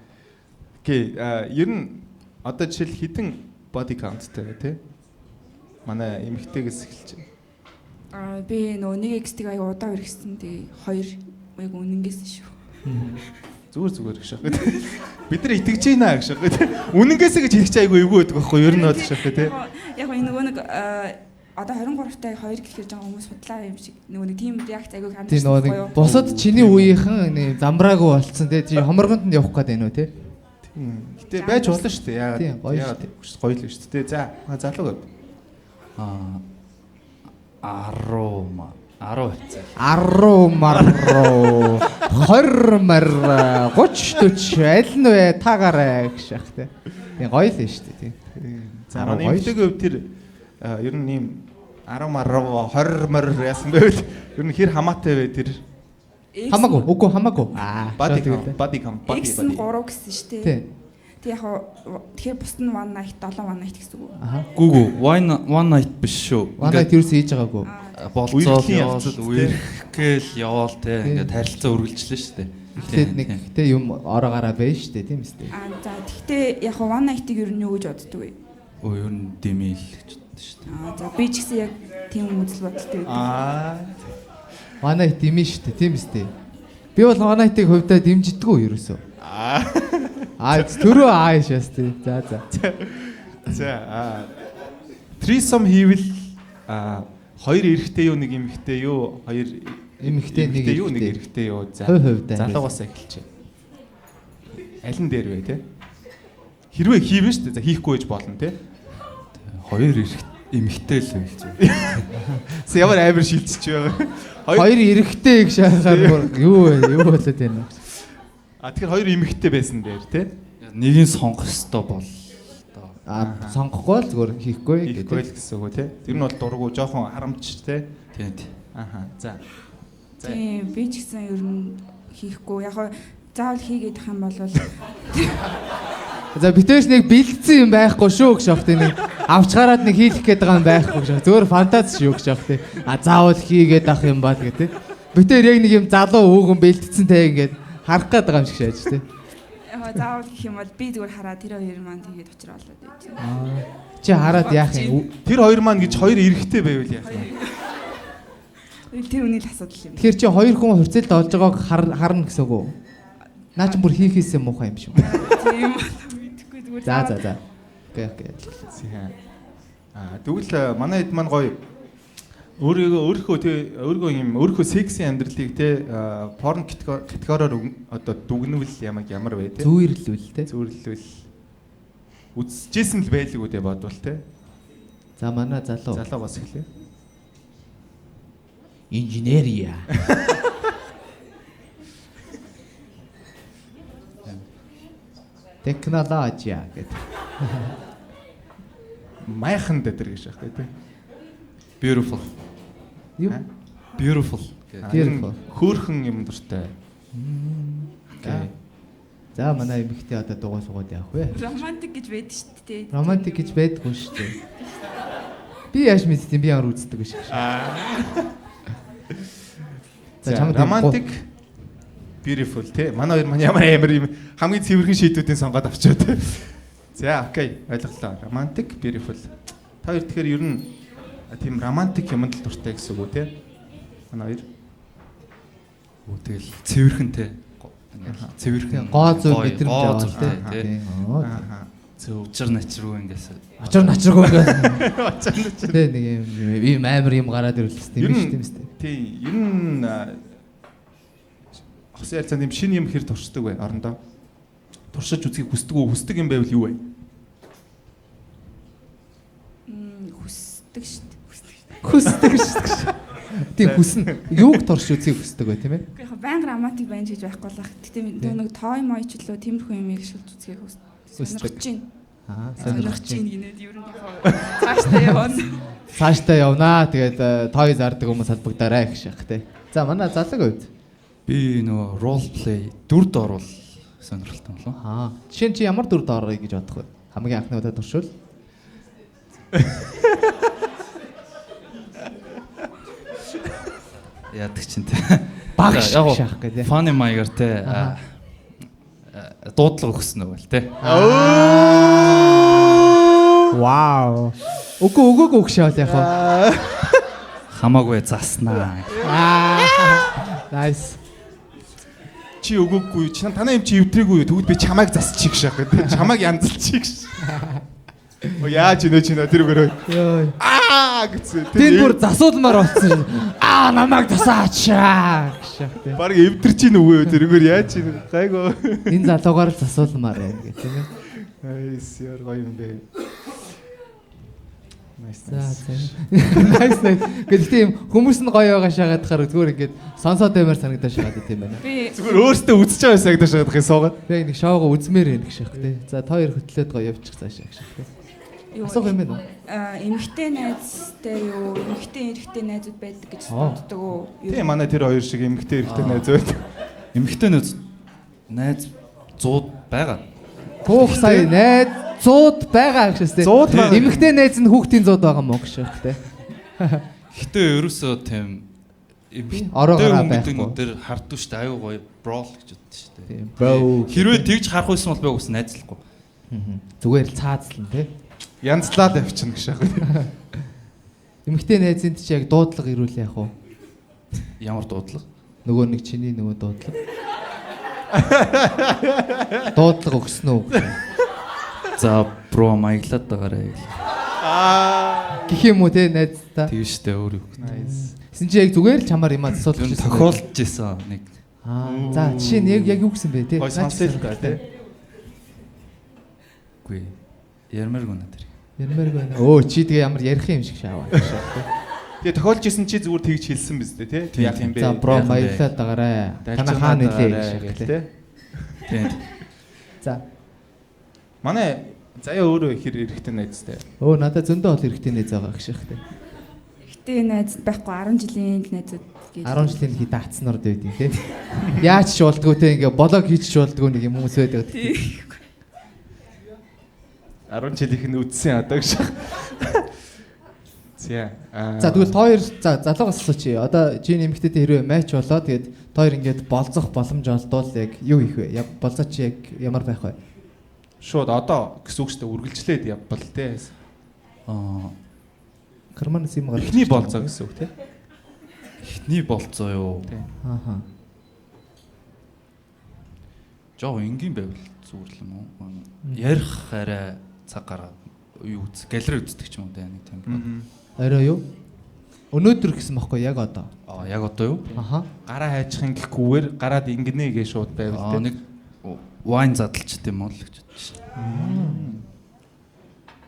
Окей, ер нь одоо жишээл хідэн body countтэй тий? Манай эмэгтэйгээс эхэлж байна. Би нөгөө нэг экстиг аяа удаа өргөсөн. Тэгээ хоёр яг үнэнгээс шүү. Зүгээр гэж шахах. Бид нар итгэж байна гэж шахах. Үнэнгээсээ гэж хэлчих айгүй эвгүй байдаг байхгүй ер нь бол шахах тий? Яг нөгөө нэг одоо 23-тай 2 гэхээр жаа хүмүүс судлаа юм шиг нөгөө нэг тийм реакц айгүй хандсан. Тийм нөгөө нэг бусад чиний үеийнхэн нэг замбраагүй болцсон те. Чи хоморгонд нь явах гээд байна уу те? Тийм. Гэтэ байж болно шүү дээ. Яагаад гоё л шүү дээ. За, залуу гэв. 10 марруу 20 мар 30 40 аль нь вэ тагаарай гэж яах те. Тийм гоё л нь шүү дээ тийм. За манай эмэгтэйгийн хувьд тэр ер нь ийм 10 марруу 20 мар яасан байвал ер нь хэр хамаатай вэ тэр? Хамаагүй, үгүй хамаагүй. Body count. X нь 3 гэсэн шүү дээ. Тийм. Тэг яг тэгэхээр бус нь one night 7 one night гэсэн үг. Гүгүү one night биш шүү. One night юус хийж байгаагүй. Болцоо явал үерхгээл яваал те ингээд харилцаа үргэлжлэн шүү дээ. Тэгэхэд нэг те юм ороогаараа байна шүү дээ тийм үстэй. За тэгтээ яг one night-ыг ер нь юу гэж боддөг вэ? Ер нь дэмэл гэж боддог шүү дээ. За би ч гэсэн яг тийм үзэл бодолтой байдаг. One night дэмэн шүү дээ тийм үстэй. Би бол one night-ыг хувьдаа дэмждэггүй ерөөсөө. Төрөө ааш ястэй. За. Threesome хийвэл хоёр эрэгтэй юу нэг эмэгтэй юу хоёр эмэгтэй нэг юу нэг эрэгтэй юу за залуугаас эхэлчихэ. Аль нь дээр вэ те? Хэрвээ хийвэн шүү дээ. За хийхгүй байж болно те. Хоёр эмэгтэй л байл зү. Ямар амар шилжиж байгаа. Хоёр эрэгтэй их шахахаар юу болоод байна вэ? Тэгэхээр хоёр эмэгтэй байсан дээр те. Нэгийг сонгох ёстой бол сонгохгүй л зүгээр хийхгүй гэдэг гэсэн үг те. Тэр нь бол дургу жоохон харамч те. Тийм. За. Тийм би ч гэсэн ер нь хийхгүй. Яг заавал хийгээд ах юм бол За битээш нэг бэлдсэн юм байхгүй шүү гэж явах тийм нэг авчгаараад нэг хийх гээд байгаа юм байхгүй гэж. Зүгээр фантаз шүү гэж явах тийм. Заавал хийгээд ах юм баа гэдэг тийм. Битээр яг нэг юм залуу өвгөн бэлдсэн те ингээд харах гээд байгаа юм шиг шааж тийм. яг заавал гэх юм бол би зүгээр хараад тэр хоёр маань тэгээд очроо болоод байж. Чи хараад яах юм? Тэр хоёр маань гэж хоёр эрэгтэй байвал яах юм? Тэр үнийг асуудал юм. Тэгэхээр чи хоёр хүн хурцэлд олж байгааг харна гэсэн үг үү? Наа чи бүр хийхээсээ муухай юм шиг. Тийм мэдхгүй зүгээр. За. Окей. Тэгвэл манай хэд маань гоё өөрийнхөө секси амьдралыг те порн категориор одоо дүгнвэл ямар вэ те? Зүүрлүүл те. Зүүрлүүл үзчихсэн л байлгүй те бодвол те. За манай залуу бас эхлэе. Инженерия. Технология гэдэг. Майхан дээр гэж байна те. Beautiful. Юу? Beautiful. Хөөрхөн юм дуртай. За манай эмэгтэй одоо дугаа суугаад явах вэ? Романтик гэж байдаг шүү дээ. Романтик гэж байдгүй шүү дээ. Би яаж мэдтiin би ямар үздэг вэ шиг. За романтик Beautiful тий. Манай хоёр маань ямар амар юм хамгийн цэвэрхэн шийдвүүдийн сонгоод авчаа тий. За окей ойлголоо. Romantic, beautiful. Та хоёр тэгэхээр ер нь тийм романтик юмд л дуртай гэсэн үг үү тий? Манай хоёр. Оо тэгэл цэвэрхэнтэй. Цэвэрхэн. Гоо зөв мэдрэмж аваад тий. Аа. Зөв учир начруу ингээс. Очор начргүй ингээд. Тэ нэг юм амар юм гараад ирлээ тийм шүү дээ. Тий. Ер нь хосын ярилцаанд юм шинэ юм хэр туршдаг вэ орондоо? Туршиж үзхийг хүсдэг үү? Хүсдэг юм байвал юу вэ? Хүсдэг шүү дээ. Хүсдэг шүү. Тийм хүснэ. Юуг турш үзхийг хүсдэг вэ тийм ээ? Гэхдээ яг байнга романтик байна гэж байхгүй л ах. Гэтэ нэг той мойч лөө тиймэрхүү юмыг шилж үзхийг сонирхож байна. Сонирхож байна гинэд ер нь цаашдаа явна. Цаашдаа явнаа. Тэгээд той зардаг хүмүүс салбагдаарай гэж яах те. За манай залаг үед. Би нөгөө role play дүрд орвол сонирхолтой болов. Жишээ нь чи ямар дүрд орё гэж бодох вэ? Хамгийн анхны удаа туршвал. Яадаг чинь те. Багш шах гэдэг. Funny maigar те. Дуудлага өгсөн үү те. Вау. Өгөө өгшөөл яхаа. Хамаагүй заснаа. Nice. Чи өгөөгүй танаа юм чи эвдрээгүй тэгвэл би чамайг засчих шах гэдэг. Чамайг янзлчих ш. Оо яаж инөө тэр өгөрөө. Гэсэн. Тэн бүр засуулмаар болсон. Намайг засаачаа гэж тий. Бараг эвдэрч ийн үгүй тэр өгөр яаж ийн гайгүй. Энэ залуугаар л засуулмаар байна гэх тийм ээ. Айс яар гоё юм бэ. За. Nice. Гэхдээ тийм хүмүүс нь гоё байгаа шагаад хахаар зүгээр ингээд сонсоод баймаар санагдаж шагаад тийм байна. Би зүгээр өөртөө үзэж байгаа санагдаж шагаад хин суугаад. Тэгээ нэг шоугаа үзмээр байна гэх шах тий. За та хоёр хөтлөөд гоё явчих цаашаа гэх шах тий. Асуух юм байна уу? Эмэгтэй найзтай юу, эмэгтэй эрэгтэй найзууд байдаг гэж боддог уу? Тийм манай тэр хоёр шиг эмэгтэй эрэгтэй найз байдаг. Эмэгтэй найз 100 байгаа. Пуух сая найз 100 байгаа гэхээс тий. Эмэгтэй найз нь хүүхдийн 100 байгаа мó гэж шах тий. Гэтэ ерөөсөө тийм ороо гараа байхгүй. байхгүй. Тэр харддаг шүү дээ. Аюу гоё brawl гэж боддог шүү дээ. Тийм. Боо. Хэрвээ тэгж харах байсан бол би уус найзлахгүй. Зүгээр л цаазлан тий. Янзлаад авчихна гэж шах. Эмэгтэй найзынд чи яг дуудлага ирүүл яах вэ? Ямар дуудлага? Нөгөө нэг чиний нөгөө дуудлага. Дуудлага өгсөн үү? За бро маяглаад байгаарай. Гэх юм уу те найз та. Тийм шүү дээ өөр юу. Nice. Гэсэн чи яг зүгээр л чамаар юм асуулах Юу тохиолдож исэн нэг. За жишээ нь яг юу гэсэн бэ те? Гой сонсъё л да тий. Үгүй. Ярмааргүй надад. Ярмаар байна. Өө чи тэгээ ямар ярих юм шиг шааваа. Тэгээ тохиолж исэн чи зүгээр тэгж хэлсэн биз дээ тий. Яг юм бэ. За бро баярлалаа дагараа. Танаа хаана нэлээ гэж тий. Тийм. За. Манай заяа өөрөө хэр эрэхтэй найзтай. Өө надад зөндөө бол хэрэгтэй найз байгаа гэх шиг те. Эрэгтэй найз байхгүй 10 жилийн найзууд гэж. 10 жилийн хий даацнаар дээдин те. Яаж ч болдгоо те ингээ блог хийчих болдгоо нэг юм хүмүүс байдаг. 10 жилийнх нь үдсэн одоо гэж. За тэгвэл тоо хоёр залуугаас асууч. Одоо чи нэмэгтэйтэй хэрвээ матч болоо тэгээд тоо хоёр ингээд болцох боломж олдвол яг юу хийх вэ? Болцоо чи яг ямар байх вэ? Шууд одоо гэсэн үг шүү дээ үргэлжлээд явбал тий. Карманс юм гарч. Эхний болцоо гэсэн үг тий. Эхний болцоо юу? Ааха. Жоо энгийн байвал зүгээр л юм уу? Ярих арай цаг гараа юу үз галерей үздэг ч юм уу нэг тийм. Арай юу? Өнөөдөр гэсэн бохоггүй яг одоо. Яг одоо юу? Аха. Гараа хайчихын гэхгүйгээр гараад ингэнэ гэж шууд байвал тий. Нэг вайн задлчт юм уу л гэж бодчих.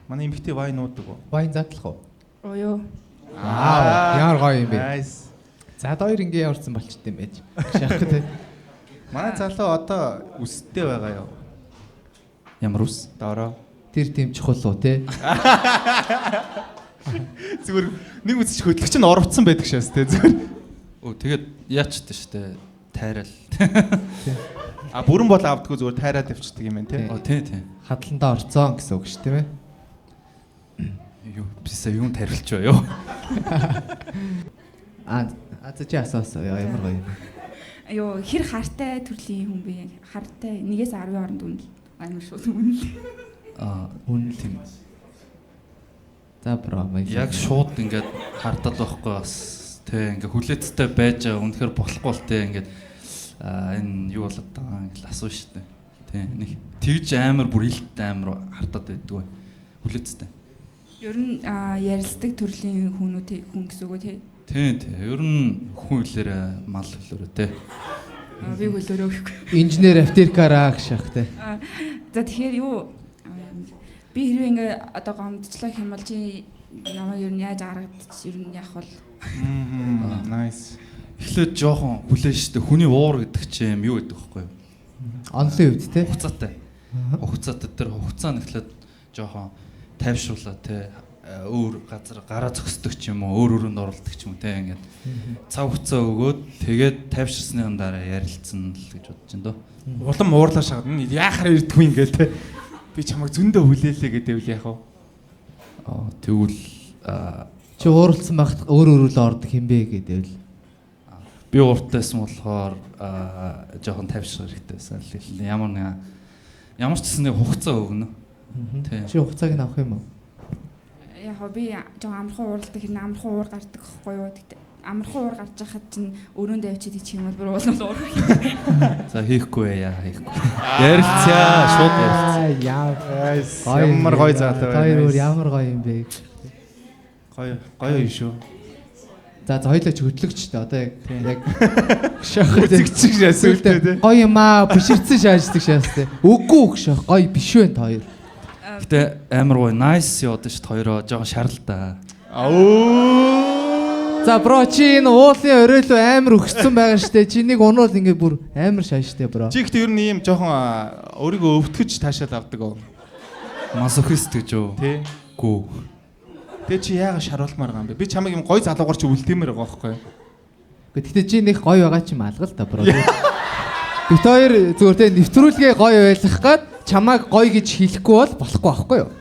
Манай эмэгтэй вайн уудаг уу? Вайн задлах уу? Оо юу. Ямар гоё юм бэ? Nice. За хоёр ингээ яварсан болчт юм байж. Шахах тий. Манай залуу одоо үстэй байгаа юу? Ямар ус? Доороо. Тэр тийм чухал уу те? Зүгээр нэг үсч хөдлөгч нь оровцсон байдаг шээс те зүгээр. Тэгээд яачтай штэ тайрал. Бүрэн бол авдаггүй зүгээр тайраад явчихдаг юм байна те. Тий. Хадландаа орцсон гэсэн үг ш тийм ээ. Юу бисаа юу тарилч бай юу? За чи асуусан ямар гоё юм. Юу хэр хартай төрлийн хүн бэ? Хартай 1-10 хооронд үнэл амар шууд үнэл. Үнэл тийм. За бро маяг. Яг шууд ингээд хардаад байхгүй бас тий ингээд хүлээцтэй байж байгаа үнэхээр болохгүй л тий ингээд энэ юу болоод байгаа ингээд асуу штэ. Тий нэг тэгж амар бүр илт амар хардаад байдгүй хүлээцтэй. Ер нь ярилцдаг төрлийн хүн гэсэн үг үү тий? Тий. Ер нь хүн хэлээр мал хэлээр тий. Би хөлөөрөө гэхгүй. Инженер автиркараа гшах тий. За тэгэхээр юу би хэрвээ ингээ одоо гомдчлаа юм бол чи намайг ер нь яаж харагдчих ер нь яах бол Nice. Эхлээд жоохон хүлээн штэ хүний уур гэдэг чинь юу гэдэг вэ? Онлын үед тий. Хугацаатай. Хугацаатай тэр хугацаа нь эхлээд жоохон тайвшруулаа тий. Өөр газар гараа зөксдөг ч юм уу, өөр өрөөнд оролдог ч юм уу тий ингээд цав хугацаа өгөөд тэгээд тайвширсны дараа ярилцсан л гэж бодож байна дөө. Улам уурлаа шахна. Яахаар ирдгүй ингээл те. Би чамайг зөндөө хүлээлээ гэдэг үл яах вэ? Тэгвэл Чи ууралсан багт өөр л ордог хинбэ гэдэг л. би уртайсан болохоор жоохон тайвшрах хэрэгтэй байсан л хэлээ. Ямар ч гэсэн нэг хугацаа өгнө. Тий. Чи хугацааг нь авах юм уу? яг би жоо амархан ууралдаг хэрнээ амархан уур гардаг байхгүй юу гэдэг. Амархан уур гарч байхад чинь өрөөндөө явчихад ичих юм бол бүр уулын уур. За хийхгүй яа хийхгүй. Ярилцъя шууд ярилцъя. Ямар гоё заатай байна. Хоёр ямар гоё юм бэ? Гоё юм шүү. За хоёлооч хөтлөгчтэй одоо яг шах Зэгцэг шаасуултай тий. гоё юм аа биширцэн шааждаг шаастай. Үгүй шах гоё биш вэ та хоёр. Гэтэ амар гоё nice яваад шүү дээ хоёроо жоохон шаралтай. За бро чи энэ уулын оройлоо амар өгсөн байгаа штэ. Чи нэг унуул ингээ бүр амар шааштай бро. Чи ихтэй ер нь ийм жоохон өөрийгөө өвтгөж таашаал авдаг оо. Масохист гэж үү? Тий. Гүү. Тэгээ чи яагаад шаруулмаар байгаа юм бэ? Би чамайг юм гой залуугаар чи үлдээмээр байгаа байхгүй юу? Гэхдээ чи нэг гоё байгаа чи малгал та бро. Бид хоёр зүгээр тэ нэвтрүүлгээ гоё байлгах гээд чамааг гоё гэж хэлэхгүй бол болохгүй байхгүй юу?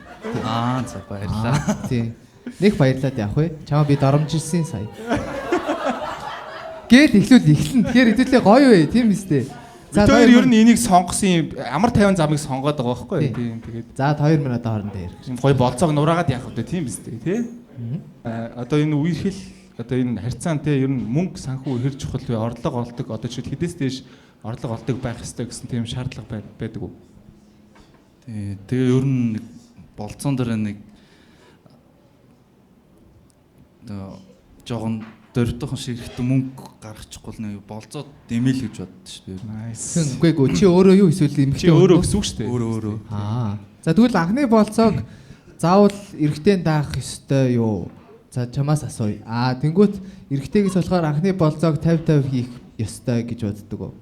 За баярлалаа. Тий. Нэг баярлаад явах вэ? Чамаа би доромжилсан сая. Гээд эхлэн. Тэгэхээр хэдүүлээ гоё вэ? Тийм үстэй. Бид хоёр ер нь энийг сонгосон юм амар 50 замыг сонгоод байгаа байхгүй юу? Тийм тэгээд. За 2 минут хоорондоо ярих. Ийм гоё болцоог нураагаад явах үү тийм биз дээ тий. Одоо энэ үерхэл одоо энэ харьцаан тий ер нь мөнгө санхүү хэр чухал вэ? Орлого олдог одоо жишээл хэдээс дээш орлого олдог байх ёстой гэсэн тийм шаардлага байдаг уу? Тэгээ ер нь болцоон дээр нэг жоохон дөрөвдөхөн шиг ихтэй мөнгө гаргачихгүй нэг болцоод дэмэл гэж боддоо шүү дээ. Nice. Үгүй чи өөрөө юу эсвэл эмхтэй Чи өөрөө гэсэн үг шүү дээ. Өөрөө. За тэгвэл анхны болцоог заавал эрэгтэй даах ёстой юу? За чамаас асууя. Тэнгүүт эрэгтэйгээс болохоор анхны болцоог 50-50 хийх ёстой гэж боддог уу?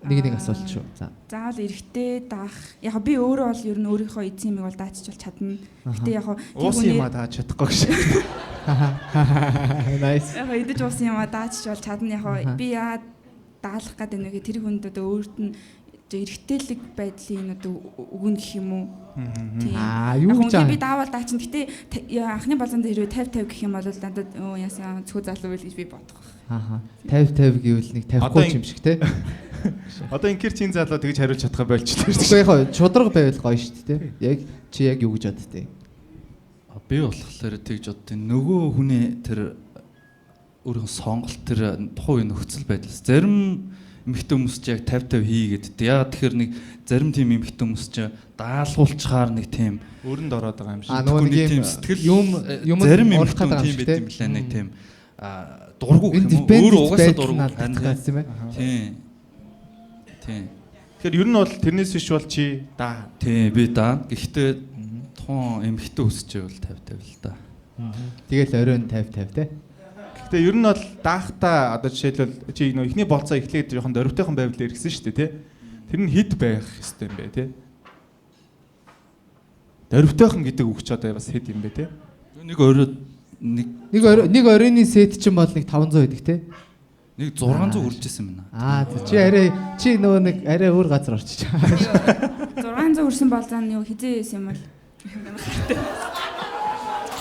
Нэг асуулт шүү. За. Заавал эрэгтэй даах. Яг би өөрөө бол ер нь өөрийнхөө эзэн юмыг бол даачиж чадна. Гэтэ яг Уусан юм дааж чадахгүй гэж. Nice. Яг идэж уусан юм даачиж бол чадна. Яг би яа даалах гэдэг нэг тэр хүнд одоо өөрт нь эрэгтэйлэг байдлын одоо үгэн гэх юм уу? Юу гэж би даавал даачна. Гэтэ анхны болзонд хэрвээ 50-50 гэх юм бол надад яасан цүү залуу байл гэж би бодох. 50-50 гэвэл нэг 50 юм шиг те. Одоо инкер чин залуу тэгж хариулж чадхаа болчихлоо. Гэхдээ яг шудраг байвал гоё шүү дээ. Яг чи яг юу гэж боддیں۔ Би болохоор тэгж боддیں۔ Нөгөө хүний тэр өөрийн сонголт тэр тухайн нөхцөл байдлаас зарим эмэгтэй хүмүүс ч яг 50-50 хийгээд. Яг тэгэхээр нэг зарим тийм эмэгтэй хүмүүс ч даалгуулчаар нэг тийм өрөнд ороод байгаа юм шиг. Нөгөө нэг тийм сэтгэл юм зарим оруулах эмэгтэй гэдэг тийм юм байт юм лээ нэг тийм дургу энэ юм уу? Өөр угаасаа дургу гэсэн юм байна. Тийм. Тэгэхээр ер нь бол тэрнээс биш бол чи даа. Тийм би даа. Гэхдээ тухайн эмэгтэй өсөж байвал 50-50 л да. Тэгэл оройн 50-50 те. Гэхдээ ер нь бол даахта одоо жишээлбэл чи нөө ихний болцоо эхлээд жоохон дөрөвтэйхэн байвал иргсэн шүү дээ тий. Тэр нь хэд байх хэвээр юм бэ тий. Дөрөвтэйхэн гэдэг үг ч одоо бас хэд юм бэ тий. Нэг орой нэг оройны сет чинь бол нэг 500 байдаг те. Нэг 600 хүрчээсэн байна. Чи нөгөө нэг арай өөр газар орчиж байгаа. 600 хүрсэн болзаа нь юу хизээ байсан юм бол.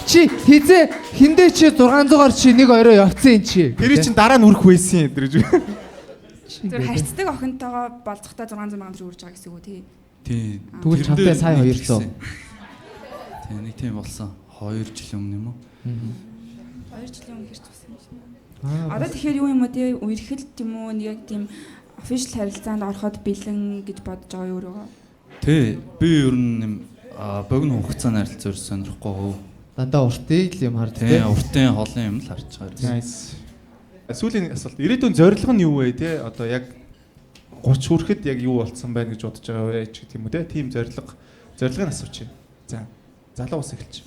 Чи хизээ хиндэ чи 600-аар чи нэг орой явцсан юм чи. Тэр чинь дараа нь үрэх байсан юм тэр. Тэр харьцдаг охинтойгоо болцохдоо 600 сая төгрөг үрж байгаа гэсэн үг тий. Тий. Тэгвэл чамтай сая 200. Тий, нэг тийм болсон. 2 жилийн өмнө юм уу? 2 жилийн өмнө хэрч болсон юм шиг. Одоо тэгэхээр юу юм уу тий үерхэл тийм үү нэг яг тийм official харилцаанд ороход бэлэн гэж бодож байгаа юу өөрөө. Тий, би ер нь богино хугацааны харилцаа өрс сонирхгүй гоо. Дандаа уртыг л юм харж Тий, уртын холын юм л харж байгаа. Nice. Сүүлийн асуулт. Ирээдүйн зорилго нь юу вэ те? Одоо яг 30 хүрэхэд яг юу болцсон байна гэж бодож байгаа вэ ч гэх юм уу те? Тим зорилгыг асууч. За. Залуу ус эхэлж.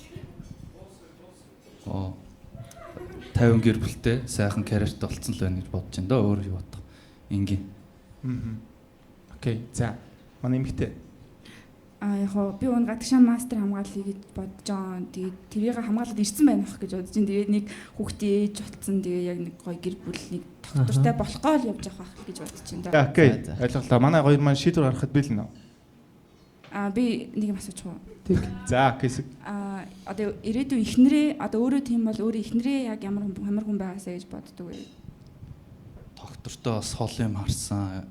50 гэр бүлтэй сайхан карьерт болцсон л байна гэж бодож байна да. Өөр юу бодох. Ингийн. Окей. За. Манай эмэгтэй. Яг би өнө гадагшаа мастер хамгааллыг гэж бодож байгаа. Тэгээд тэрийг хамгаалаад ирсэн байх гэж бодож байна. Тэгээд нэг хүүхдээ ээж болцсон. Тэгээд яг нэг гоё гэр бүл нэг доктортай болохгүй л явж явах гэж бодож байна. Окей. Ойлголоо. Манай хоёр маань шийдвэр гаргахад бил нэ. Би нэг юм асуучих уу? За, хэсэг. Одоо ирээдүйн эхнэрээ одоо өөрөө тийм бол өөрөө эхнэрээ яг ямар хүн байгаасаа гэж боддог вэ? Доктортой бас хол юм харсан.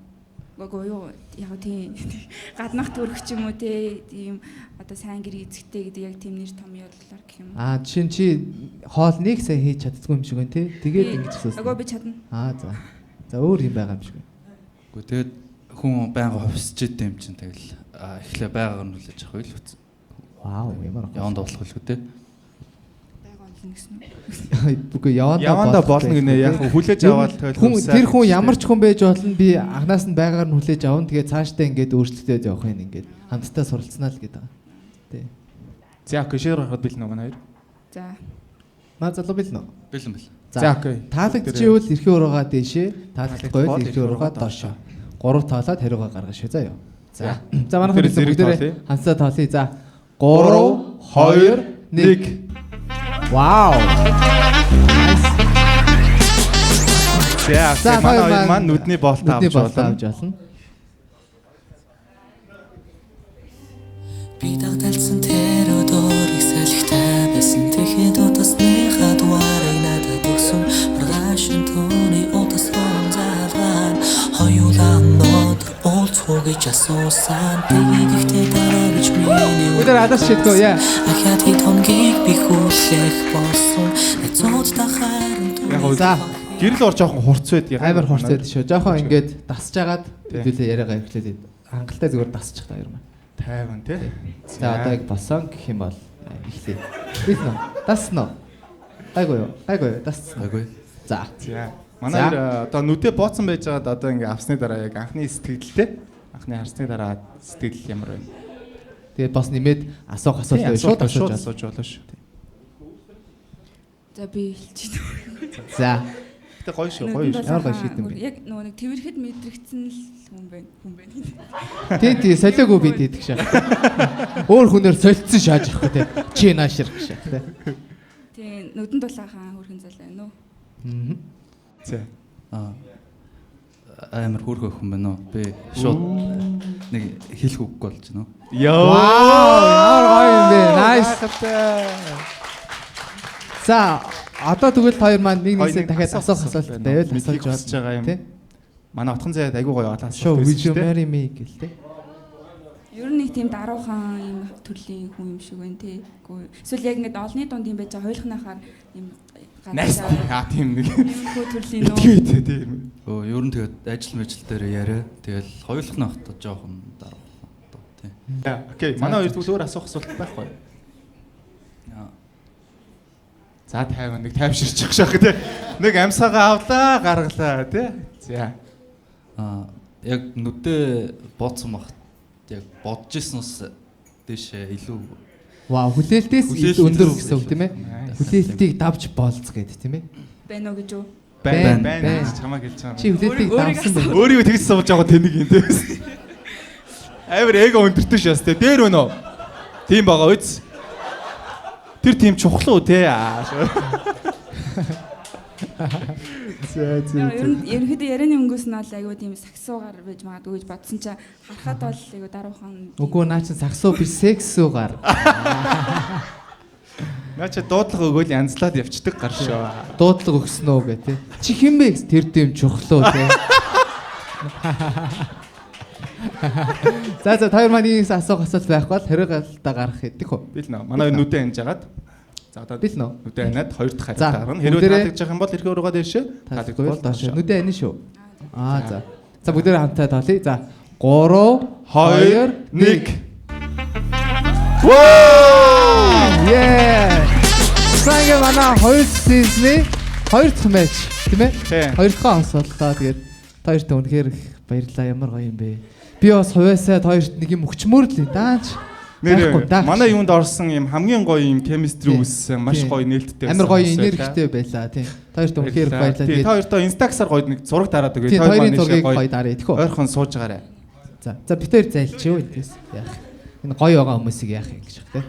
Гоо юу яг тийм гаднах төрөх ч юм уу тийм одоо сайн гэр эзэгтэй гэдэг яг тийм нэр том яллаар гэх юм. Жишээ нь чи хоол нэг сая хийж чаддгүй юм шиг байна тий. Тэгээд ингэж асуусан. Агуу би чадна. За. За өөр юм байгаа юм шиг. Гэхдээ тэгээд хүн байнга хувьсч идэв юм чинь тэгэл эхлээ байгаар нь хүлээж авах байл үтсэн. Вау, ямар яванд болох үлгүй те. Байга болно гэсэн үү? Үгүй явандаа болно гинэ. Яг хүлээж аваад тэр хүн ямар ч хүн байж болно. Би анханаас нь байгаар нь хүлээж авна. Тэгээд цаашдаа ингээд өөрчлөлтөд явах юм ингээд хамтдаа суралцнаа л гэдэг. Тий. За, кэшэр гаргахад бил нэ манай хоёр. За. Маа залуу бил нэ? Бэлэн бэл. За, окей. Таалагдчихвэл эрхийн уруугаа дээшээ, таалагдахгүй бол эрхийн уруугаа доошоо. 3 тоолоод хариугаа гаргаж шээ заа юу. За. За манай хүмүүс бүгдээрээ хамтдаа тоолъё. За. 3 2 1. Вау. За, манай хоёр маань нүдний болт авч болно. Би дагталсан тэр өдрийг салхитай байсан тэгэхэд утасныхаа дуаарыг надад өгсөн маргаашин түүний утас онцалгаан хоёулаа нот уулзах гэж асуусан тэгэхдээ дараа гэж миний Өдөр адаас шийдгөө яа. ахаад хэд хонгийг би хүлээх болсон цоцтой хайрын Яг За. гэрэл ор жоохон хурц байд. Амар хурц байдаг шүү. Жохон ингээд дасж агаад хэдүүлээ яриагаа эхлээд хангалттай зүгээр дасчих та юм. 50 тий. За одоо яг болсон гэх юм бол эхлэе. Бид нөө даснаа. Гайгүй юу? Дасцсан. Айгүй. За. За. Манай хоёр одоо нүдэ бооцсон байж байгаад одоо ингээ авсны дараа яг анхны сэтгэлдээ анхны харсны дараа сэтгэл ямар байна? Тэгээд бас нэмээд асуух асуулт шууд асууж болно шүү. За би хэлж байна. За. Гэтэ гоё шүү, гоё шүү. Ямар гоё шийдэн бэ? Яг нөгөө нэг тэрхэд мэдрэгдсэн л хүн байна. Тий солиогүй бид идэх шээ. Өөр хүнээр солилцсон шааж явах тий. Чи наашир гэж тий. Тий нүдэн дулаахан хөрхэн зал байна уу? За. Амар хөөрхөн хүн байна уу? Би шууд нэг хэлэх үггүй болж байна уу? Йоо. Ямар гоё юм бэ? Nice. За одоо тэгвэл хоёр маань нэг нэгсээ дахиад асуух асуулт байвал асууж байгаа юм. Манай отхон зайд айгуу гоё олон Show will you marry me гэл тий. Ер нь нэг тийм даруухан юм төрлийн хүн юм шиг байна тий. Эсвэл яг ингээд олонний дунд юм байж байгаа хойлохнахаар юм Nice. Тийм нэг. хөө төрлийн нөө. Тийм. Ер нь тэгээд ажил мэжил дээр яриа. Тэгэл хоёулах нь хата жоохон дараа одоо тий. Окей. Манай хоёр зүгээр асуух асуулт байхгүй. За 50 нэг тайвширчих шах тий. Нэг амсаагаа авлаа, гаргалаа тий. За. Яг нүдэ бооцсон багт яг бодож ирсэнээс дэше илүү Вау, хүлээлтээс өндөр гэсэн үг тийм ээ. Хүлээлтийг давж болц гэдэг тийм ээ. Байна уу гэж үү? Байна. Чамаг хэлж байгаа. Чи хүлээлтийг давсан байх. Өөрийгөө тэгж сууж байгаа тэнэг юм тий. Амар эго өндөртөө шээс тий. Дээр өнөө. Тийм байгаа үз. Тэр тийм чухал уу тий. Ерөнхийдөө ярианы өнгөөс нь бол айгүй тийм саксуугаар байж магадгүй гэж бодсон чинь харахад бол айгүй даруухан. Үгүй наа чи саксуу биш сексуугаар. Наа чи дуудлага өгөөл янзлаад явцдаг гар шүү. Дуудлага өгсөн үү гэ тий. Чи хэн бэ? Тэр тийм чухлоо тий. За хоёр маань нэгээс асуух асуулт байхгүй бол хэрэг алдаа гарах гэдэг хөө. Би л нөө. Манай нүдэ ханж агаад. За одоо Би л нөө. нүдэ ханаад хоёр дахь хариулт За, гаргана. Хэрвээ бүгдээрээ- таалагдчих юм бол эрхээ уруугаа дэвшээ. Таалагдгүй бол доош. Нүдэ энэ шүү. За. За бүгдээрээ хамтаа тоолъё. За 3 2 1. Yeah. Сангэ манай 2 сизны 2 дахь матч тийм ээ? Тийм. 2 дахь асуултаа тэгээд хоёрт үнэхээр их баярлалаа. Ямар гоё юм бэ? Би бас хувьяасаа хоёрт нэг юм өгчмөр л дааж. Байхгүй, Нэр даах. манай юунд орсон юм хамгийн гоё юм chemistry Тийм. үүссэн маш Тийм. гоё нээлттэй Амар гоё байсан энергитэй байлаа тийм. Хоёрт үнэхээр их баярлалаа. Тийм, та хоёртоо инстагсаар гоё нэг зураг дараад өгөө. Тийм, Та хоёр хоёрын маань зургийг гоё гоё даръя тэхүү. ойрхон сууж байгаарай. За бид хоёр зайлчих юу эндээс яах. Энэ гоё байгаа хүмүүсийг яах юм гэж байна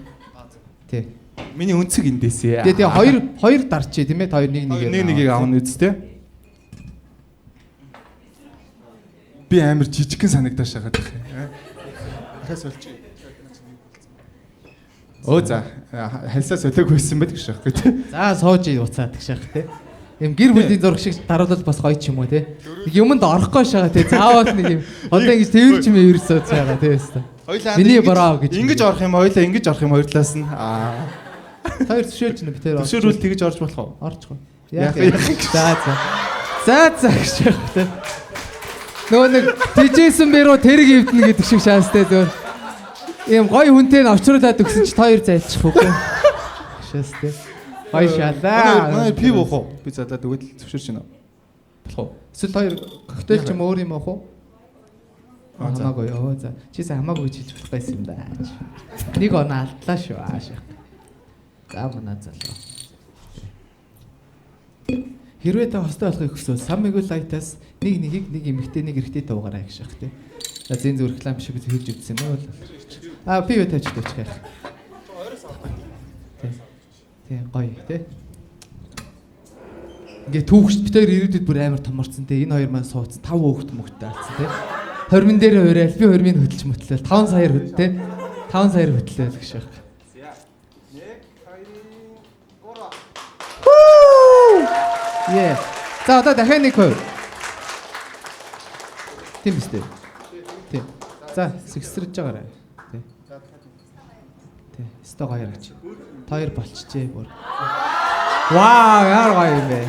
тий. Миний өнцөг эндээсээ. Тэгээ хоёр дарчээ тийм ээ. Хоёр нэг Нэг аавна үсттэй. Би амар жижигхэн санагдаж шагаад байна. Хас болчих. Оо за хальсаа солиог байсан байдаг шүү дээ тий. За сууж уцаад гэж шахах тий. Им гэр бүлийн зураг шиг даруулал бас гоё ч юм уу тий. Нэг юмд орохгүй шагаа тий. Заавал нэг юм одоо ингэж тэрч юм ерөөсөө цаагаа тий өстө. Хоёлаа Миний бороо гэж. ингэж орох юм хоёлаа ингэж орох юм хоёрлаас нь. Хоёр төшөөж нэ битээр Төшөөрүүл тэгж орж болох уу? орчихгоо. Яах Яах вэ? За гэж шахах тий. Нөгөө нэг тижсэн бэрүү тэрэг эвдэнэ гэдэг шиг шаастай зөөр. Ийм гоё хүнтэй нь очруулаад өгсөн чи хоёр зайлчих үгүй. Шаастай. Гоё шалаа. Манай пив уух уу? Би задаад өгөөд зөвшөөрч байна. Болох уу? Эсвэл хоёр коктейл ч юм өөр юм уух уу? За. Хамаагүй ёо за. Чисээ хамаагүй хийж болох байсан юм да. Нэг оноо алдлаа шүү ааш. За манай залуу. Хэрвээ та хостой болохыг хүсвэл саммиг лайтаас нэг эмэгтэй нэг эрэгтэй туугаарай гэж шах тий. За зэн зүр реклам шиг хэлж үтсэн нөө. Пив тавьчих гэж. Тий гоё тий. Ингээ түүхч битээр ирээдүйд бүр амар томорцсон тий. Энэ хоёр маань сууц 5 хөөхт мөгттэй алдсан тий. Хормин дээр хуурайл би хормыг хөдөлж мөтлөөл 5 саяар хөд тий. 5 саяар хөдлөөл гэж шах. Yeah. За одоо дахиад нэг хоёр. Тийм биз дээ. Тийм. За сэгсрэж байгаарай. Тийм. Тийм. Өстой гоё гэж. Хоёр болчихжээ бүр. Вау, яар гоё юм бэ.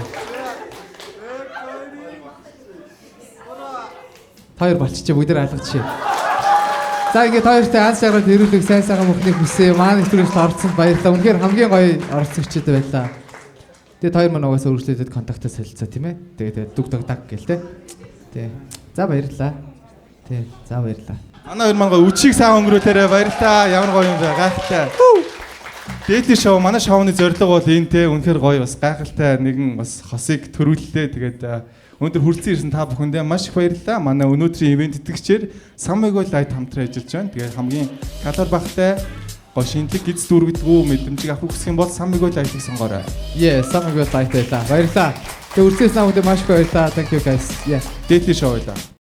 Хоёр болчихжээ бүгд алгачээ. За ингээд хоёртой анс жаргал ирүүлэх сайн сайхан бүхнийг хүсээ. Маань нэвтрүүлэгт орцсонд баярлалаа. Үнэхээр хамгийн гоё оролцогчд байлаа. Тэгээд хоёр маань угаасаа үргэлжлүүлээд контактаа солилцоо тийм ээ. Тэгээд дүг даг гэл тэ. Тий. За баярлалаа. Тий. За баярлалаа. Манай хоёр маань гоё үчиг сайн өнгөрүүлээрэ баярлалаа. Ямар гоё юм бэ? Гайхалтай. Дээдли шоу манай шоуны зорилго бол энэ те үнэхээр гоё бас гайхалтай нэгэн бас хосыг төрүүллээ. Тэгээд өнөөдөр хүрэлцэн ирсэн та бүхэндээ маш их баярлалаа. Манай өнөөдрийн ивент тэтгэгчээр Саммиг лайт хамтран ажиллаж байна. Тэгээд хамгийн калор багтай гоё шинэлэг гиз дүүргдгүү мэдрэмжийг авах хүсэх юм бол Саммиг лайтыг сонгоорой. Yeah, Саммиг лайт байлаа. Баярлалаа. Тэгээд үргэлжлүүлсэн хүмүүстээ маш их баярлалаа. Thank you guys. Yeah. Дээдли шоу байлаа.